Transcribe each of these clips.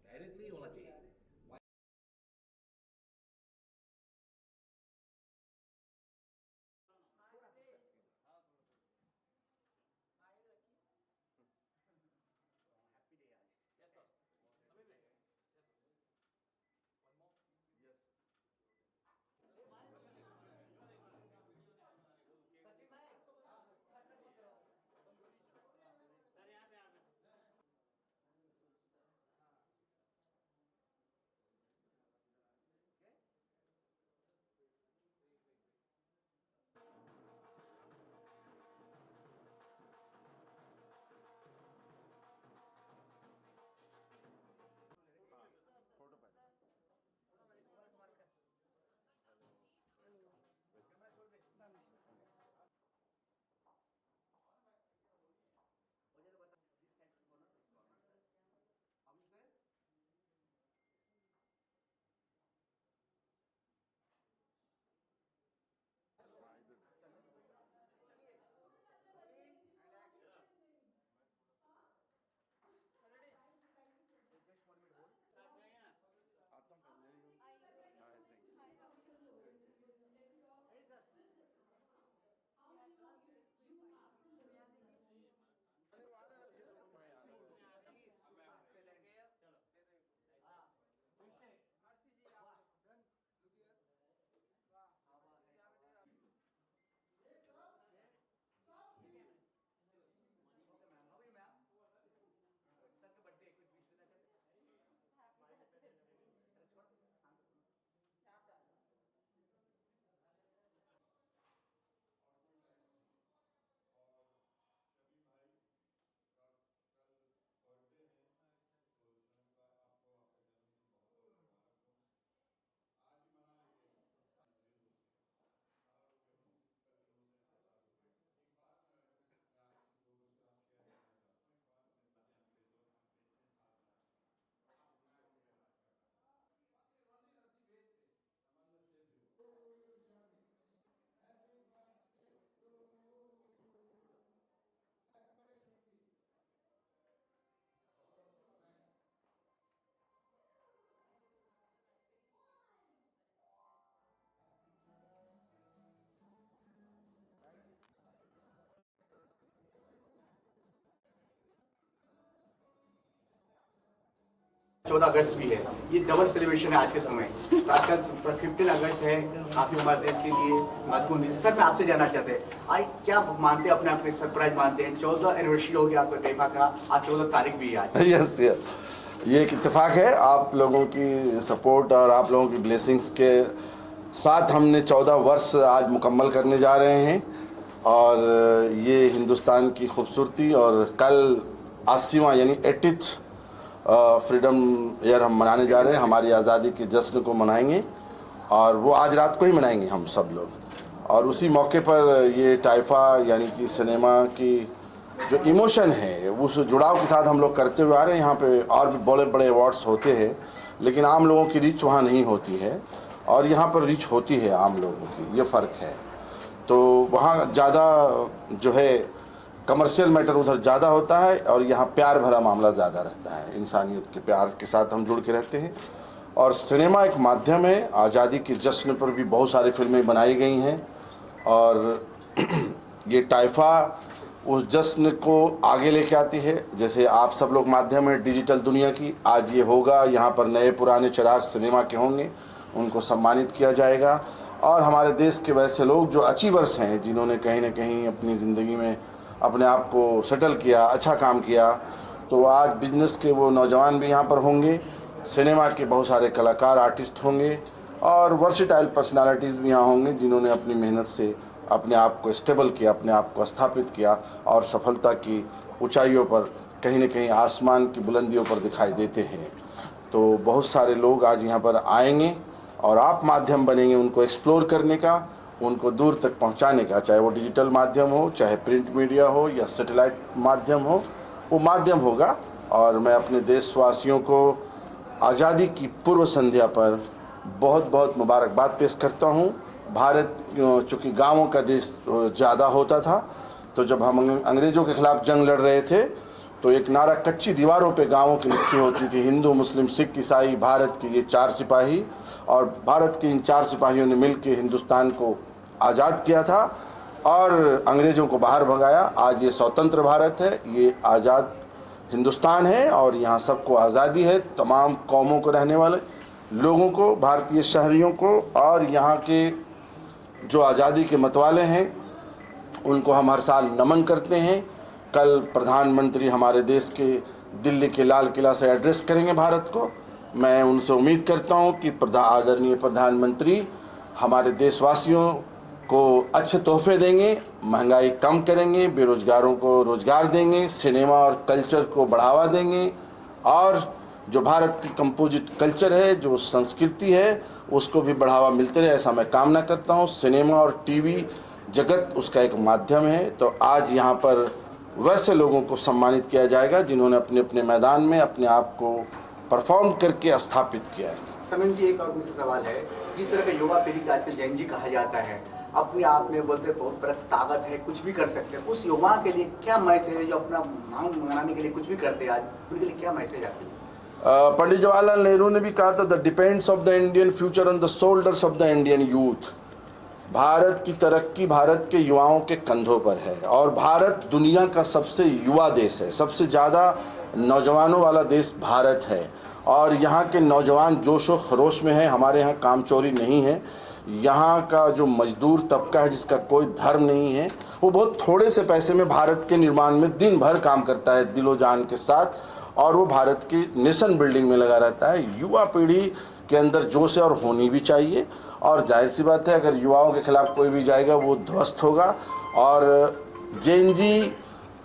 Directly होना चाहिए। चौदह अगस्त भी है, ये डबल सेलिब्रेशन है आज के समय। आजकल 15 अगस्त है, काफी हमारे देश के लिए महत्वपूर्ण दिन। सर मैं आपसे जानना चाहते हैं, आज क्या मानते हैं, अपने आप में सरप्राइज मानते हैं? 14 एनिवर्सरी हो गया आपका तैयबा का, आज 14 तारीख भी है आज। यस ये एक इत्तेफाक है, आप लोगों की सपोर्ट और आप लोगों की ब्लेसिंग्स के साथ हमने 14 वर्ष आज मुकम्मल करने जा रहे हैं। और ये हिंदुस्तान की खूबसूरती, और कल 80वां यानी 80th फ्रीडम ईयर हम मनाने जा रहे हैं, हमारी आज़ादी के जश्न को मनाएंगे, और वो आज रात को ही मनाएंगे हम सब लोग। और उसी मौके पर ये टाइफा यानी कि सिनेमा की जो इमोशन है उस जुड़ाव के साथ हम लोग करते हुए आ रहे हैं। यहाँ पे और भी बड़े बड़े अवार्ड्स होते हैं, लेकिन आम लोगों की रीच वहाँ नहीं होती है, और यहाँ पर रीच होती है आम लोगों की, ये फ़र्क है। तो वहाँ ज़्यादा जो है कमर्शियल मैटर उधर ज़्यादा होता है, और यहाँ प्यार भरा मामला ज़्यादा रहता है, इंसानियत के प्यार के साथ हम जुड़ के रहते हैं। और सिनेमा एक माध्यम है, आज़ादी के जश्न पर भी बहुत सारी फिल्में बनाई गई हैं, और ये टाइफा उस जश्न को आगे लेके आती है। जैसे आप सब लोग माध्यम है डिजिटल दुनिया की, आज ये होगा, यहाँ पर नए पुराने चिराग सिनेमा के होंगे, उनको सम्मानित किया जाएगा। और हमारे देश के वैसे लोग जो अचीवर्स हैं, जिन्होंने कहीं ना कहीं अपनी ज़िंदगी में अपने आप को सेटल किया, अच्छा काम किया, तो आज बिजनेस के वो नौजवान भी यहाँ पर होंगे, सिनेमा के बहुत सारे कलाकार आर्टिस्ट होंगे, और वर्सेटाइल पर्सनालिटीज़ भी यहाँ होंगे, जिन्होंने अपनी मेहनत से अपने आप को स्टेबल किया, अपने आप को स्थापित किया, और सफलता की ऊंचाइयों पर, कहीं न कहीं आसमान की बुलंदियों पर दिखाई देते हैं। तो बहुत सारे लोग आज यहाँ पर आएंगे, और आप माध्यम बनेंगे उनको एक्सप्लोर करने का, उनको दूर तक पहुँचाने का, चाहे वो डिजिटल माध्यम हो, चाहे प्रिंट मीडिया हो, या सैटेलाइट माध्यम हो, वो माध्यम होगा। और मैं अपने देशवासियों को आज़ादी की पूर्व संध्या पर बहुत बहुत मुबारकबाद पेश करता हूँ। भारत चूँकि गाँवों का देश ज़्यादा होता था, तो जब हम अंग्रेज़ों के ख़िलाफ़ जंग लड़ रहे थे, तो एक नारा कच्ची दीवारों पे गांवों की लिखी होती थी, हिंदू मुस्लिम सिख ईसाई भारत के ये 4 सिपाही, और भारत के इन 4 सिपाहियों ने मिलकर हिंदुस्तान को आज़ाद किया था और अंग्रेज़ों को बाहर भगाया। आज ये स्वतंत्र भारत है, ये आज़ाद हिंदुस्तान है और यहाँ सबको आज़ादी है, तमाम कौमों को रहने वाले लोगों को, भारतीय शहरियों को, और यहाँ के जो आज़ादी के मतवाले हैं उनको हम हर साल नमन करते हैं। कल प्रधानमंत्री हमारे देश के दिल्ली के लाल किला से एड्रेस करेंगे भारत को। मैं उनसे उम्मीद करता हूं कि आदरणीय प्रधानमंत्री हमारे देशवासियों को अच्छे तोहफे देंगे, महंगाई कम करेंगे, बेरोजगारों को रोजगार देंगे, सिनेमा और कल्चर को बढ़ावा देंगे, और जो भारत की कंपोजिट कल्चर है, जो संस्कृति है, उसको भी बढ़ावा मिलते रहे, ऐसा मैं कामना करता हूँ। सिनेमा और टीवी जगत उसका एक माध्यम है। तो आज यहाँ पर वैसे लोगों को सम्मानित किया जाएगा जिन्होंने अपने अपने मैदान में अपने आप को परफॉर्म करके स्थापित किया है। समीम जी, एक और मुझसे सवाल है, जिस तरह का युवा पीढ़ी का आजकल जेन जी कहा जाता है, अपने आप में बोलते बहुत बड़ा ताकत है, कुछ भी कर सकते हैं, उस युवा के लिए क्या मैसेज है जो अपना मांग मनाने के लिए कुछ भी करते हैं, आज उनके लिए क्या मैसेज आती है? पंडित जवाहरलाल नेहरू ने भी कहा था, the depends of the Indian future on the shoulders of the Indian youth. Bharat की तरक्की भारत के युवाओं के कंधों पर है, और भारत दुनिया का सबसे युवा देश है, सबसे ज़्यादा नौजवानों वाला देश भारत है, और यहाँ के नौजवान जोश व खरोश में है। हमारे यहाँ काम चोरी नहीं है। यहाँ का जो मजदूर तबका है जिसका कोई धर्म नहीं है, वो बहुत थोड़े से पैसे में भारत के निर्माण में दिन भर काम करता है दिलो जान के साथ, और वो भारत की नेशन बिल्डिंग में लगा रहता है। युवा पीढ़ी के अंदर जोश है और होनी भी चाहिए, और जाहिर सी बात है अगर युवाओं के खिलाफ कोई भी जाएगा वो ध्वस्त होगा। और जेन जी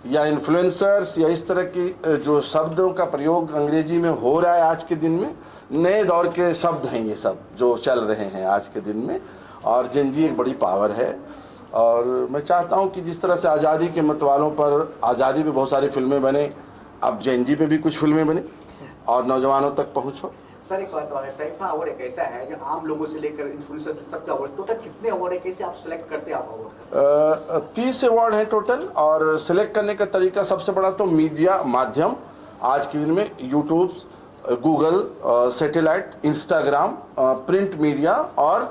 या इन्फ्लुएंसर्स या इस तरह की जो शब्दों का प्रयोग अंग्रेजी में हो रहा है आज के दिन में, नए दौर के शब्द हैं ये सब जो चल रहे हैं आज के दिन में, और जेन जी एक बड़ी पावर है। और मैं चाहता हूँ कि जिस तरह से आज़ादी के मतवालों पर आज़ादी पे बहुत सारी फिल्में बने, अब जेन जी पे भी कुछ फिल्में बने और नौजवानों तक पहुँचो। सर एक बात और है, टाइफा अवार्ड एक ऐसा है जो आम लोगों से लेकर इन्फ्लुएंसर्स सबका अवार्ड, टोटल कितने अवार्ड है, कैसे आप सिलेक्ट करते हैं आप अवार्ड? 30 अवार्ड हैं टोटल, और सिलेक्ट करने का तरीका सबसे बड़ा तो मीडिया माध्यम आज के दिन में YouTube, Google, satellite, Instagram, print media, और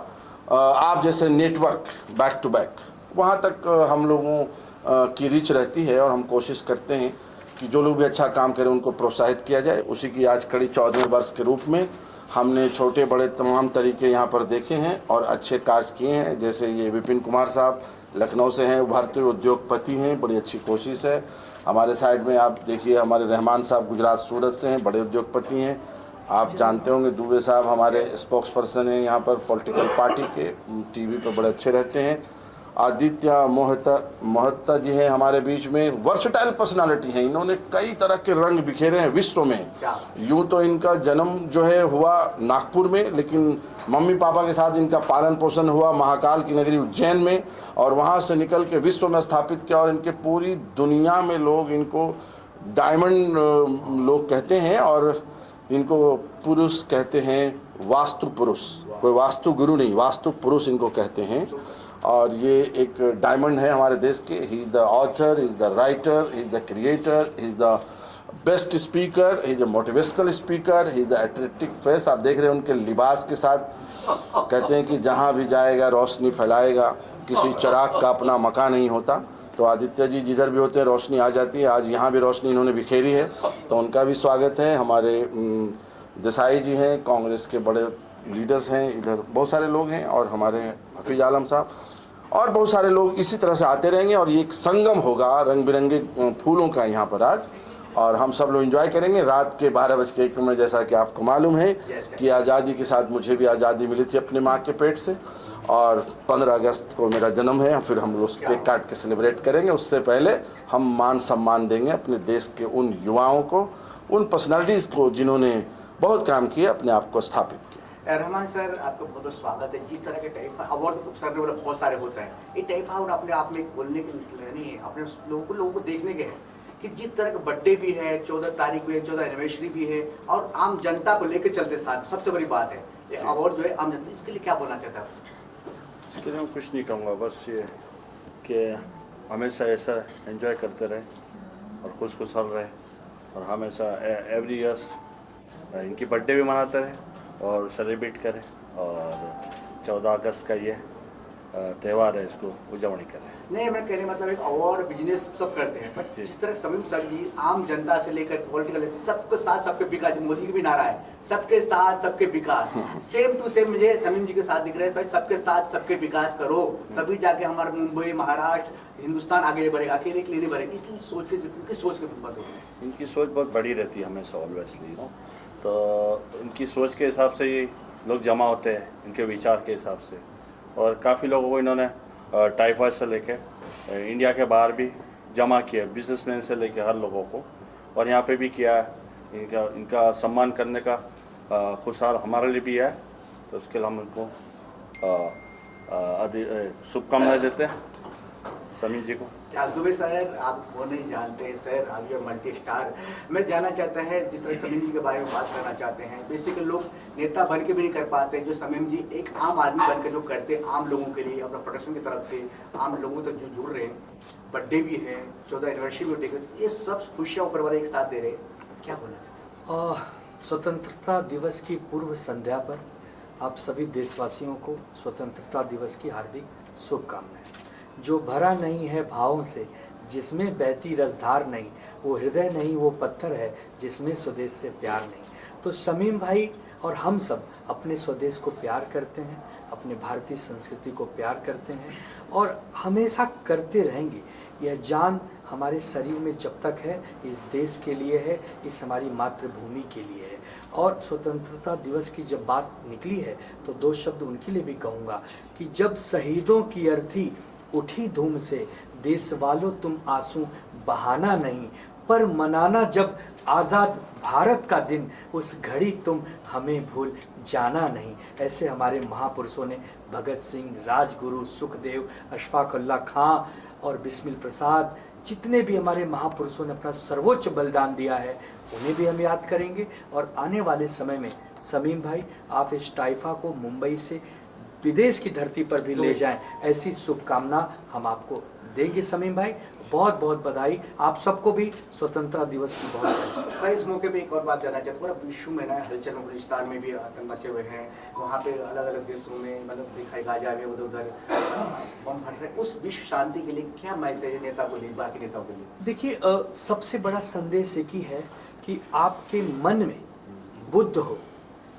आप जैसे नेटवर्क बैक टू बैक, वहाँ तक हम लोगों की रीच रहती है, और हम कोशिश करते हैं कि जो लोग भी अच्छा काम करें उनको प्रोत्साहित किया जाए। उसी की आज कड़ी 14वें वर्ष के रूप में हमने छोटे बड़े तमाम तरीके यहाँ पर देखे हैं और अच्छे कार्य किए हैं। जैसे ये विपिन कुमार साहब लखनऊ से हैं, उभरते हुए उद्योगपति हैं, बड़ी अच्छी कोशिश है। हमारे साइड में आप देखिए हमारे रहमान साहब गुजरात सूरत से हैं, बड़े उद्योगपति हैं। आप जानते होंगे दुबे साहब हमारे स्पोक्स पर्सन हैं यहाँ पर पॉलिटिकल पार्टी के, टीवी पर बड़े अच्छे रहते हैं। आदित्य मोहता जी हैं हमारे बीच में, वर्सटाइल पर्सनालिटी हैं, इन्होंने कई तरह के रंग बिखेरे हैं विश्व में। यूँ तो इनका जन्म जो है हुआ नागपुर में, लेकिन मम्मी पापा के साथ इनका पालन पोषण हुआ महाकाल की नगरी उज्जैन में, और वहाँ से निकल के विश्व में स्थापित किया, और इनके पूरी दुनिया में लोग इनको डायमंड लोग कहते हैं, और इनको पुरुष कहते हैं, वास्तु पुरुष, कोई वास्तु गुरु नहीं, वास्तु पुरुष इनको कहते हैं। और ये एक डायमंड है हमारे देश के। He is the author, he is the writer, he is the creator, he is the best speaker, he is the motivational speaker, he is the attractive face. आप देख रहे हैं उनके लिबास के साथ, कहते हैं कि जहाँ भी जाएगा रोशनी फैलाएगा, किसी चिराग का अपना मकान नहीं होता। तो आदित्य जी जिधर भी होते हैं रोशनी आ जाती है। आज यहाँ भी रोशनी इन्होंने बिखेरी है, तो उनका भी स्वागत है। हमारे देसाई जी हैं, कांग्रेस के बड़े लीडर्स हैं, इधर बहुत सारे लोग हैं, और हमारे हफीज़ आलम साहब, और बहुत सारे लोग इसी तरह से आते रहेंगे, और ये एक संगम होगा रंग बिरंगे फूलों का यहाँ पर आज, और हम सब लोग एंजॉय करेंगे। रात के 12:01 में, जैसा कि आपको मालूम है कि आज़ादी के साथ मुझे भी आज़ादी मिली थी अपने माँ के पेट से, और 15 अगस्त को मेरा जन्म है। फिर हम लोग केक काट के सेलिब्रेट करेंगे। उससे पहले हम मान सम्मान देंगे अपने देश के उन युवाओं को, उन पर्सनालिटीज़ को जिन्होंने बहुत काम किया, अपने आप को स्थापित किया। रहमान सर, आपका बहुत बहुत स्वागत है। जिस तरह के टाइफा अवार्ड तो सर ने बोला बहुत सारे होता है, ये टाइफा अवार्ड अपने आप में बोलने के नहीं है, अपने लोगों को देखने के हैं कि जिस तरह का बर्थडे भी है, 14 तारीख भी है, 14 एनिवर्सरी भी है, और आम जनता को लेकर चलते साथ, सबसे बड़ी बात है ये अवार्ड जो है आम जनता, इसके लिए क्या बोलना चाहता है? इसके लिए मैं कुछ नहीं कहूँगा, बस ये कि हमेशा ऐसा एंजॉय करते रहे और खुशखुशाल रहे। और हमेशा एवरी ईयर्स इनकी बर्थडे भी मनाते रहे और सेलिब्रेट करें, और 14 अगस्त का ये त्यौहार है, इसको उजवनी करें। नहीं, मैं कहने मतलब एक अवार्ड बिजनेस सब करते हैं, बट जिस तरह समीम सर जी आम जनता से लेकर पॉलिटिकल सबके साथ सबके विकास, मोदी की भी नारा है सबके साथ सबके विकास, सेम टू सेम मुझे समीम जी के साथ दिख रहा है। भाई सबके साथ सबके विकास करो, तभी जाके हमारा मुंबई, महाराष्ट्र, हिंदुस्तान आगे बढ़ेगा, अकेले के लिए नहीं बढ़ेगा। इसलिए सोच के बात हो, इनकी सोच बहुत बड़ी रहती है हमेशा, ऑलवेजली नो। तो इनकी सोच के हिसाब से ये लोग जमा होते हैं, इनके विचार के हिसाब से। और काफ़ी लोगों को इन्होंने टाइफाइड से लेके इंडिया के बाहर भी जमा किया, बिजनेसमैन से लेके हर लोगों को, और यहाँ पे भी किया है। इनका सम्मान करने का खुशहाल हमारे लिए भी है, तो उसके लिए हम उनको शुभकामनाएं देते हैं समीम जी को। दुबे सर आप वो नहीं जानते सर, आप ये मल्टी स्टार। मैं जानना चाहता है जिस तरह समीम जी के बारे में बात करना चाहते हैं, बेसिकली लोग नेता बन के भी नहीं कर पाते जो समीम जी एक आम आदमी बन के जो करते, आम लोगों के लिए अपना प्रोडक्शन की तरफ से आम लोगों तक जो जुड़ रहे हैं, बर्थडे भी है, 14 एनिवर्सरी भी, ये सब खुशियाँ ऊपर वाले एक साथ दे रहे हैं, क्या बोलना चाहते हैं? स्वतंत्रता दिवस की पूर्व संध्या पर आप सभी देशवासियों को स्वतंत्रता दिवस की हार्दिक शुभकामनाएं। जो भरा नहीं है भावों से, जिसमें बहती रसधार नहीं, वो हृदय नहीं वो पत्थर है जिसमें स्वदेश से प्यार नहीं। तो समीम भाई और हम सब अपने स्वदेश को प्यार करते हैं, अपने भारतीय संस्कृति को प्यार करते हैं और हमेशा करते रहेंगे। यह जान हमारे शरीर में जब तक है, इस देश के लिए है, इस हमारी मातृभूमि के लिए है। और स्वतंत्रता दिवस की जब बात निकली है तो 2 शब्द उनके लिए भी कहूँगा कि जब शहीदों की अर्थी उठी धूम से, देश वालों तुम आंसू बहाना नहीं, पर मनाना जब आज़ाद भारत का दिन, उस घड़ी तुम हमें भूल जाना नहीं। ऐसे हमारे महापुरुषों ने, भगत सिंह, राजगुरु, सुखदेव, अशफाक उल्लाह खां और बिस्मिल प्रसाद, जितने भी हमारे महापुरुषों ने अपना सर्वोच्च बलिदान दिया है, उन्हें भी हम याद करेंगे। और आने वाले समय में समीम भाई आप इस टाइफा को मुंबई से विदेश की धरती पर भी ले जाएं, ऐसी शुभकामना हम आपको देंगे। समीम भाई बहुत बहुत बधाई, आप सबको भी स्वतंत्रता दिवस की बहुत शुभकामनाएं। सर इस मौके पे एक और बात जानना चाहते पूरा विश्व में ना हलचल, बलूचिस्तान में भी आतंक मचे हुए हैं, वहाँ पे अलग अलग देशों में मतलब दिखाई गाजा में उधर बम फट रहे, उस विश्व शांति के लिए क्या मैसेज है नेता को लिए, बाकी नेताओं के लिए? देखिए सबसे बड़ा संदेश एक ही है कि आपके मन में बुद्ध हो,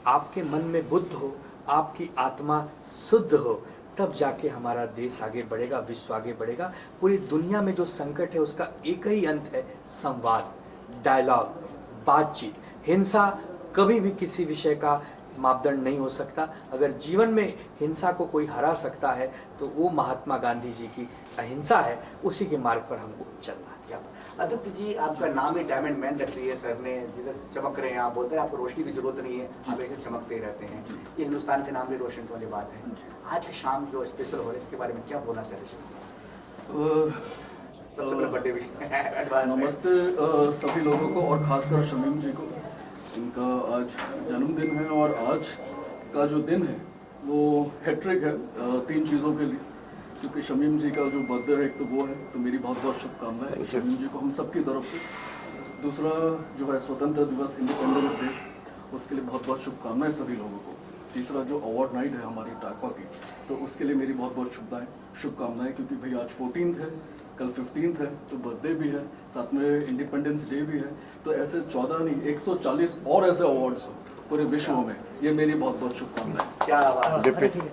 आपके मन में बुद्ध हो, आपकी आत्मा शुद्ध हो, तब जाके हमारा देश आगे बढ़ेगा, विश्व आगे बढ़ेगा। पूरी दुनिया में जो संकट है उसका एक ही अंत है, संवाद, डायलॉग, बातचीत। हिंसा कभी भी किसी विषय का मापदंड नहीं हो सकता। अगर जीवन में हिंसा को कोई हरा सकता है तो वो महात्मा गांधी जी की अहिंसा है, उसी के मार्ग पर हमको चलना है। क्या आदित्य जी आपका नाम ही डायमंड मैन रख दिया है सर ने, जिधर चमक रहे हैं आप, बोलते हैं आपको रोशनी की जरूरत नहीं है, आप ऐसे चमकते रहते हैं, ये हिंदुस्तान के नाम भी रोशन वाली बात है। आज शाम जो स्पेशल हो रहा है इसके बारे में क्या बोलना चाह रहे हैं? सबसे पहले बर्थडे भी नमस्ते सभी लोगों को और खासकर शमीम जी को, इनका आज जन्मदिन है और आज का जो दिन है वो हैट्रिक है 3 चीज़ों के लिए, क्योंकि शमीम जी का जो बर्थडे है एक तो वो है, तो मेरी बहुत बहुत शुभकामनाएं शमीम जी को हम सब की तरफ से। दूसरा जो है स्वतंत्र दिवस, इंडिपेंडेंस डे, उसके लिए बहुत बहुत शुभकामनाएं सभी लोगों को। तीसरा जो अवार्ड नाइट है हमारी टाइफा की, तो उसके लिए मेरी बहुत बहुत शुभकामनाएं, क्योंकि भाई आज 14th है, कल 15th है, तो बर्थडे भी है, साथ में इंडिपेंडेंस डे भी है, तो ऐसे 14 नहीं 140 और ऐसे अवार्ड्स पूरे विश्व में, ये मेरी बहुत बहुत शुभकामनाएं। क्या बात है।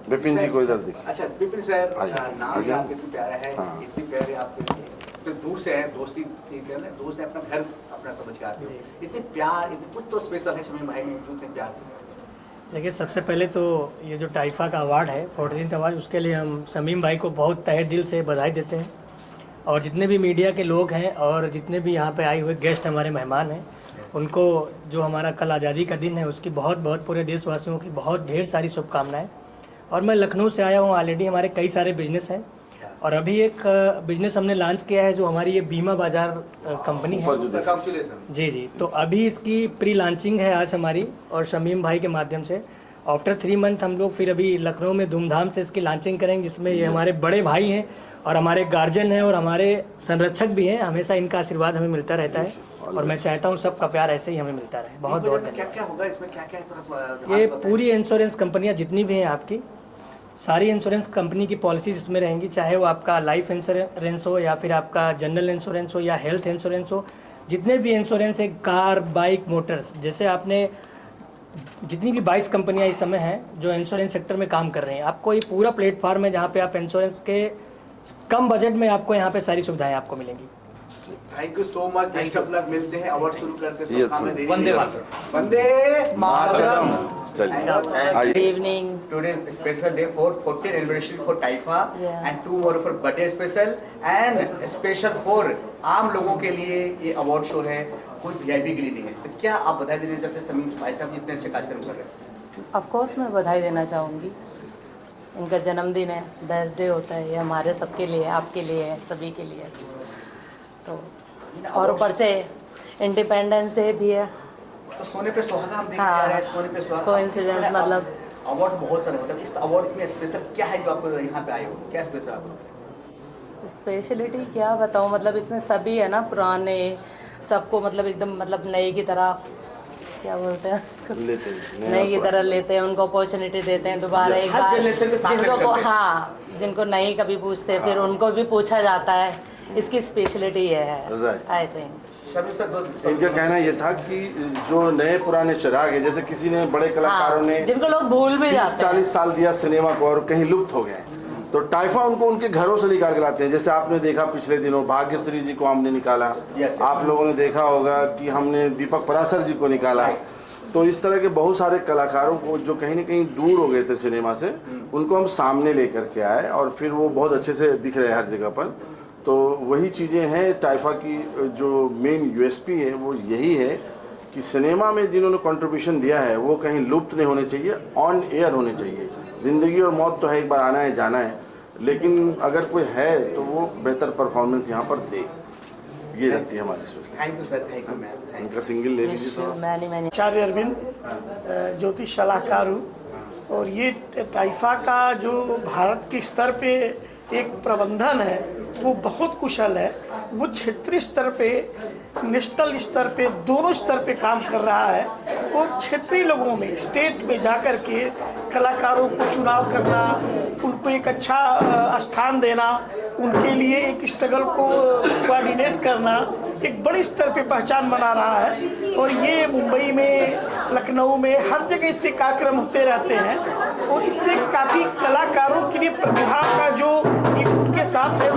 विपिन जी को इधर देखिए। अच्छा विपिन सर, नाम भी आपके इतने प्यारा है, इतनी प्यारे आपके, तो दूर से है, दोस्ती दोस्त ने अपना घर अपना समझ के आते हो, इतने प्यार, इतने कुछ तो स्पेशल है समीम भाई में जो इतने प्यार। देखिए सबसे पहले तो ये जो टाइफा का अवार्ड है 14th अवार्ड, उसके लिए हम समीम भाई को बहुत तहे दिल से बधाई देते हैं। और जितने भी मीडिया के लोग हैं और जितने भी यहाँ पे आए हुए गेस्ट हमारे मेहमान हैं, उनको जो हमारा कल आज़ादी का दिन है उसकी बहुत बहुत पूरे देशवासियों की बहुत ढेर सारी शुभकामनाएं। और मैं लखनऊ से आया हूँ, ऑलरेडी हमारे कई सारे बिजनेस हैं और अभी एक बिजनेस हमने लॉन्च किया है जो हमारी ये बीमा बाजार कंपनी है। जी, तो अभी इसकी प्री लॉन्चिंग है आज हमारी, और शमीम भाई के माध्यम से आफ्टर 3 मंथ हम लोग फिर अभी लखनऊ में धूमधाम से इसकी लॉन्चिंग करेंगे, जिसमें ये हमारे बड़े भाई हैं और हमारे गार्जियन हैं और हमारे संरक्षक भी हैं। हमेशा इनका आशीर्वाद हमें मिलता रहता है और मैं चाहता हूँ सबका प्यार ऐसे ही हमें मिलता रहे। बहुत बहुत क्या धन्यवाद। क्या होगा इसमें, क्या क्या ये पूरी इंश्योरेंस कंपनियाँ जितनी भी हैं आपकी, सारी इंश्योरेंस कंपनी की पॉलिसीज इसमें रहेंगी, चाहे वो आपका लाइफ इंश्योरेंस हो या फिर आपका जनरल इंश्योरेंस हो या हेल्थ इंश्योरेंस हो। जितने भी इंश्योरेंस है, कार, बाइक, मोटर्स, जैसे आपने जितनी भी 22 कंपनियां इस समय हैं जो इंश्योरेंस सेक्टर में काम कर रही हैं, आपको ये पूरा प्लेटफॉर्म है जहाँ पे आप इंश्योरेंस के कम बजट में आपको यहाँ पे सारी सुविधाएं आपको मिलेंगी। Thank you so much, best of luck. मिलते हैं, अवार्ड शुरू करते हैं। Yes, वंदे वंदे मातरम। चलिए Good evening. Today special day for 14th anniversary for Taifa Yeah. and tomorrow for birthday special and special for आम लोगों के लिए ये अवार्ड शो है, कोई वीआईपी के लिए नहीं है। तो क्या आप बधाई देना चाहते हैं समीम भाई साहब जितने अच्छे कार्यक्रम कर रहे हैं? Of course मैं बधाई देना चाहूँगी। इनका जन्मदिन है, बेस्ट डे होता है, ये हमारे सबके लिए, आपके लिए है, सभी के लिए। तो और ऊपर से इंडिपेंडेंस डे भी है। तो सोने पे सुहागा हम देख हाँ, रहे हैं, सोने पे सुहागा। कोइंसिडेंस मतलब अवार्ड बहुत सारे होते हैं, इस अवार्ड में स्पेशल क्या है जो आपको यहाँ पे आए हो, क्या स्पेशल आपको? स्पेशलिटी क्या बताऊँ, मतलब इसमें सभी है ना, पुराने सबको मतलब एकदम मतलब नए की तरह, क्या बोलते हैं उसको, लेते हैं, नए की तरह लेते हैं, उनको अपॉर्चुनिटी देते हैं दोबारा एक हर बार। generation के साथ जिनको करते हैं। हाँ, जिनको नहीं कभी पूछते फिर उनको भी पूछा जाता है, इसकी स्पेशलिटी है Right. I think. सभी सर इनका कहना ये था कि जो नए पुराने चिराग है, जैसे किसी ने बड़े कलाकारों ने जिनको लोग भूल भी जाते हैं। 40 साल दिया सिनेमा को और कहीं लुप्त हो गए, तो टाइफा उनको उनके घरों से निकाल के लाते हैं। जैसे आपने देखा पिछले दिनों भाग्यश्री जी को हमने निकाला, Yes. आप लोगों ने देखा होगा कि हमने दीपक पराशर जी को निकाला। तो इस तरह के बहुत सारे कलाकारों को जो कहीं ना कहीं दूर हो गए थे सिनेमा से, उनको हम सामने लेकर के आए और फिर वो बहुत अच्छे से दिख रहे हैं हर जगह पर। तो वही चीज़ें हैं टाइफा की, जो मेन यूएसपी है वो यही है कि सिनेमा में जिन्होंने कंट्रीब्यूशन दिया है वो कहीं लुप्त नहीं होने चाहिए, ऑन एयर होने चाहिए। ज़िंदगी और मौत तो है, एक बार आना है जाना है, लेकिन अगर कोई है तो वो बेहतर परफॉर्मेंस यहाँ पर दे। ये रहती है हमारी special. Thank you sir, thank you ma'am. इनका सिंगल ले लीजिए थोड़ा। मैंने आचार्य अरविंद ज्योतिष सलाहकार हूँ और ये टाइफा का जो भारत के स्तर पे एक प्रबंधन है वो बहुत कुशल है। वो क्षेत्रीय स्तर पे, नेशनल स्तर पे, दोनों स्तर पे काम कर रहा है और क्षेत्रीय लोगों में, स्टेट में जाकर के कलाकारों को चुनाव करना, उनको एक अच्छा स्थान देना, उनके लिए एक स्ट्रगल को कोऑर्डिनेट करना, एक बड़े स्तर पे पहचान बना रहा है। और ये मुंबई में, लखनऊ में, हर जगह इसके कार्यक्रम होते रहते हैं और इससे काफ़ी कलाकारों के लिए प्रतिभा का जो एक उनके साथ है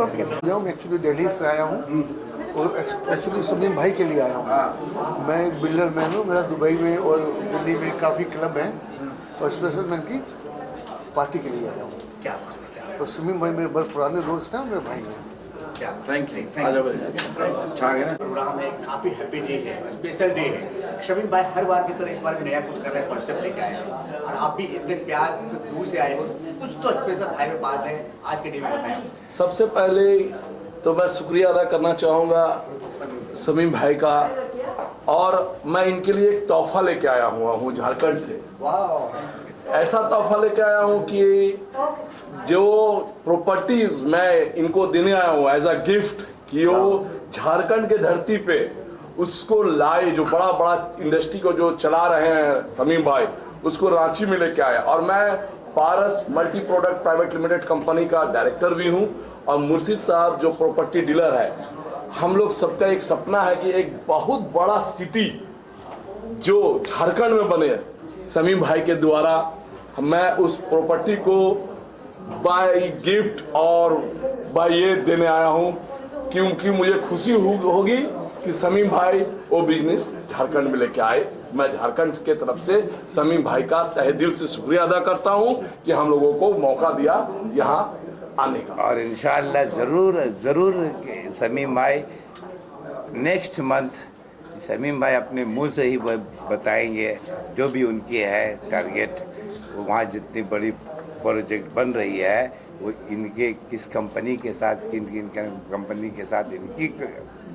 ओके। मैं एक्चुअली दिल्ली से आया हूँ और एक्चुअली समीम भाई के लिए आया हूँ। मैं एक बिल्डर मैन हूँ, मेरा दुबई में और दिल्ली में काफ़ी क्लब हैं और स्पेशल मैं की पार्टी के लिए आया हूँ। और समीम भाई मेरे बहुत पुराने दोस्त हैं, मेरे भाई हैं। Thank you. आ जाओ, अच्छा आ गया ना। प्रोग्राम है, काफी हैप्पी डे है, स्पेशल डे है। शमीम भाई हर बार की तरह इस बार भी नया कुछ कर रहे हैं, कॉन्सेप्ट लेके आए हैं और आप भी इतने प्यार दूर से आए हो, कुछ तो स्पेशल भाई में बात है आज के डे में बताएं। सबसे पहले तो मैं शुक्रिया अदा करना चाहूँगा समीम भाई का, और मैं इनके लिए एक तोहफा लेके आया हुआ हूँ झारखंड से। वाह, ऐसा तोहफा लेके आया हूँ कि जो प्रॉपर्टीज मैं इनको देने आया हूँ एज अ गिफ्ट, कि वो झारखंड के धरती पे उसको लाए, जो बड़ा बड़ा इंडस्ट्री को जो चला रहे हैं समीम भाई, उसको रांची में लेके आया। और मैं Paras multi product private limited company का डायरेक्टर भी हूँ और मुर्शिद साहब जो प्रॉपर्टी डीलर है। हम लोग सबका एक सपना है कि एक बहुत बड़ा सिटी जो झारखंड में बने, समीम भाई के द्वारा मैं उस प्रॉपर्टी को बाय गिफ्ट और बाय ये देने आया हूँ, क्योंकि मुझे खुशी होगी कि समीम भाई वो बिजनेस झारखंड में लेके आए। मैं झारखंड के तरफ से समीम भाई का तहे दिल से शुक्रिया अदा करता हूँ कि हम लोगों को मौका दिया यहाँ आने का। और इंशाअल्लाह ज़रूर समीम भाई नेक्स्ट मंथ समीम भाई अपने मुंह से ही बताएंगे जो भी उनकी है टारगेट, वहाँ जितनी बड़ी प्रोजेक्ट बन रही है वो इनके किस कंपनी के साथ, किन किन कंपनी के साथ इनकी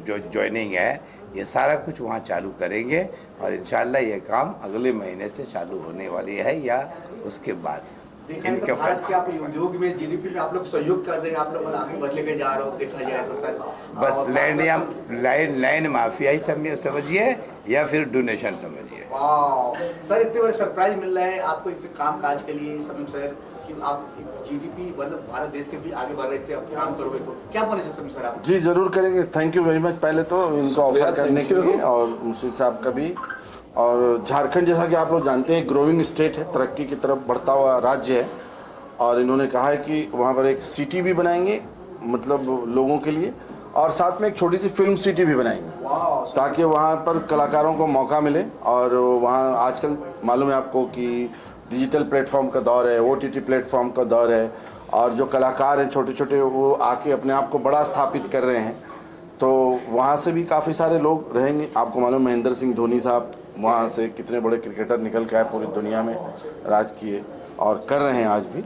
जो ज्वाइनिंग है, ये सारा कुछ वहाँ चालू करेंगे और इंशाल्लाह ये काम अगले महीने से चालू होने वाली है या उसके बाद। देखें तो भारत के आप उद्योग में जीडीपी में आप लोग सहयोग कर रहे हैं, आप लोग आगे बढ़ लेके जा रहे हो देखा जाए तो सर। बस लैंड माफिया ही समझिए या फिर डोनेशन समझिए। वाह सर, इतने बड़े सरप्राइज मिल रहा है आपको एक काम काज के लिए समीम सर कि आप जीडीपी मतलब भारत देश के भी आगे बढ़ रहे थे, आप काम करोगे तो क्या बने समीम सर आप? जी ज़रूर करेंगे। थैंक यू वेरी मच पहले तो इनको ऑफर करने के लिए और मुर्शीद साहब का भी। और झारखंड जैसा कि आप लोग जानते हैं ग्रोइंग स्टेट है, तरक्की की तरफ बढ़ता हुआ राज्य है और इन्होंने कहा है कि वहाँ पर एक सिटी भी बनाएंगे मतलब लोगों के लिए और साथ में एक छोटी सी फिल्म सिटी भी बनाएंगे ताकि वहाँ पर कलाकारों को मौका मिले। और वहाँ आजकल मालूम है आपको कि डिजिटल प्लेटफॉर्म का दौर है, OTT प्लेटफॉर्म का दौर है और जो कलाकार हैं छोटे छोटे वो आके अपने आप को बड़ा स्थापित कर रहे हैं। तो वहाँ से भी काफ़ी सारे लोग रहेंगे। आपको मालूम महेंद्र सिंह धोनी साहब वहाँ से कितने बड़े क्रिकेटर निकल के आए, पूरी दुनिया में राज किए और कर रहे हैं आज भी।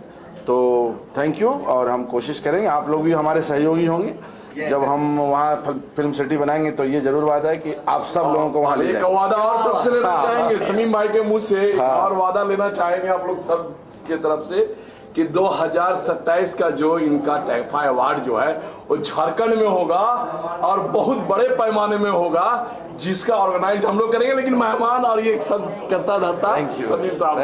तो थैंक यू और हम कोशिश करेंगे, आप लोग भी हमारे सहयोगी होंगे। जब हम वहाँ फिल्म सिटी बनाएंगे तो ये जरूर वादा है कि आप सब लोगों को वहाँ ले जाएंगे। वादा और सबसे लेना चाहेंगे समीम भाई के मुंह से और वादा लेना चाहेंगे आप लोग सब की तरफ से कि 2027 का जो इनका टाइफा अवार्ड जो है वो झारखंड में होगा और बहुत बड़े पैमाने में होगा जिसका ऑर्गेनाइज हम लोग करेंगे। लेकिन मेहमान और ये सब करता धरता समीम साहब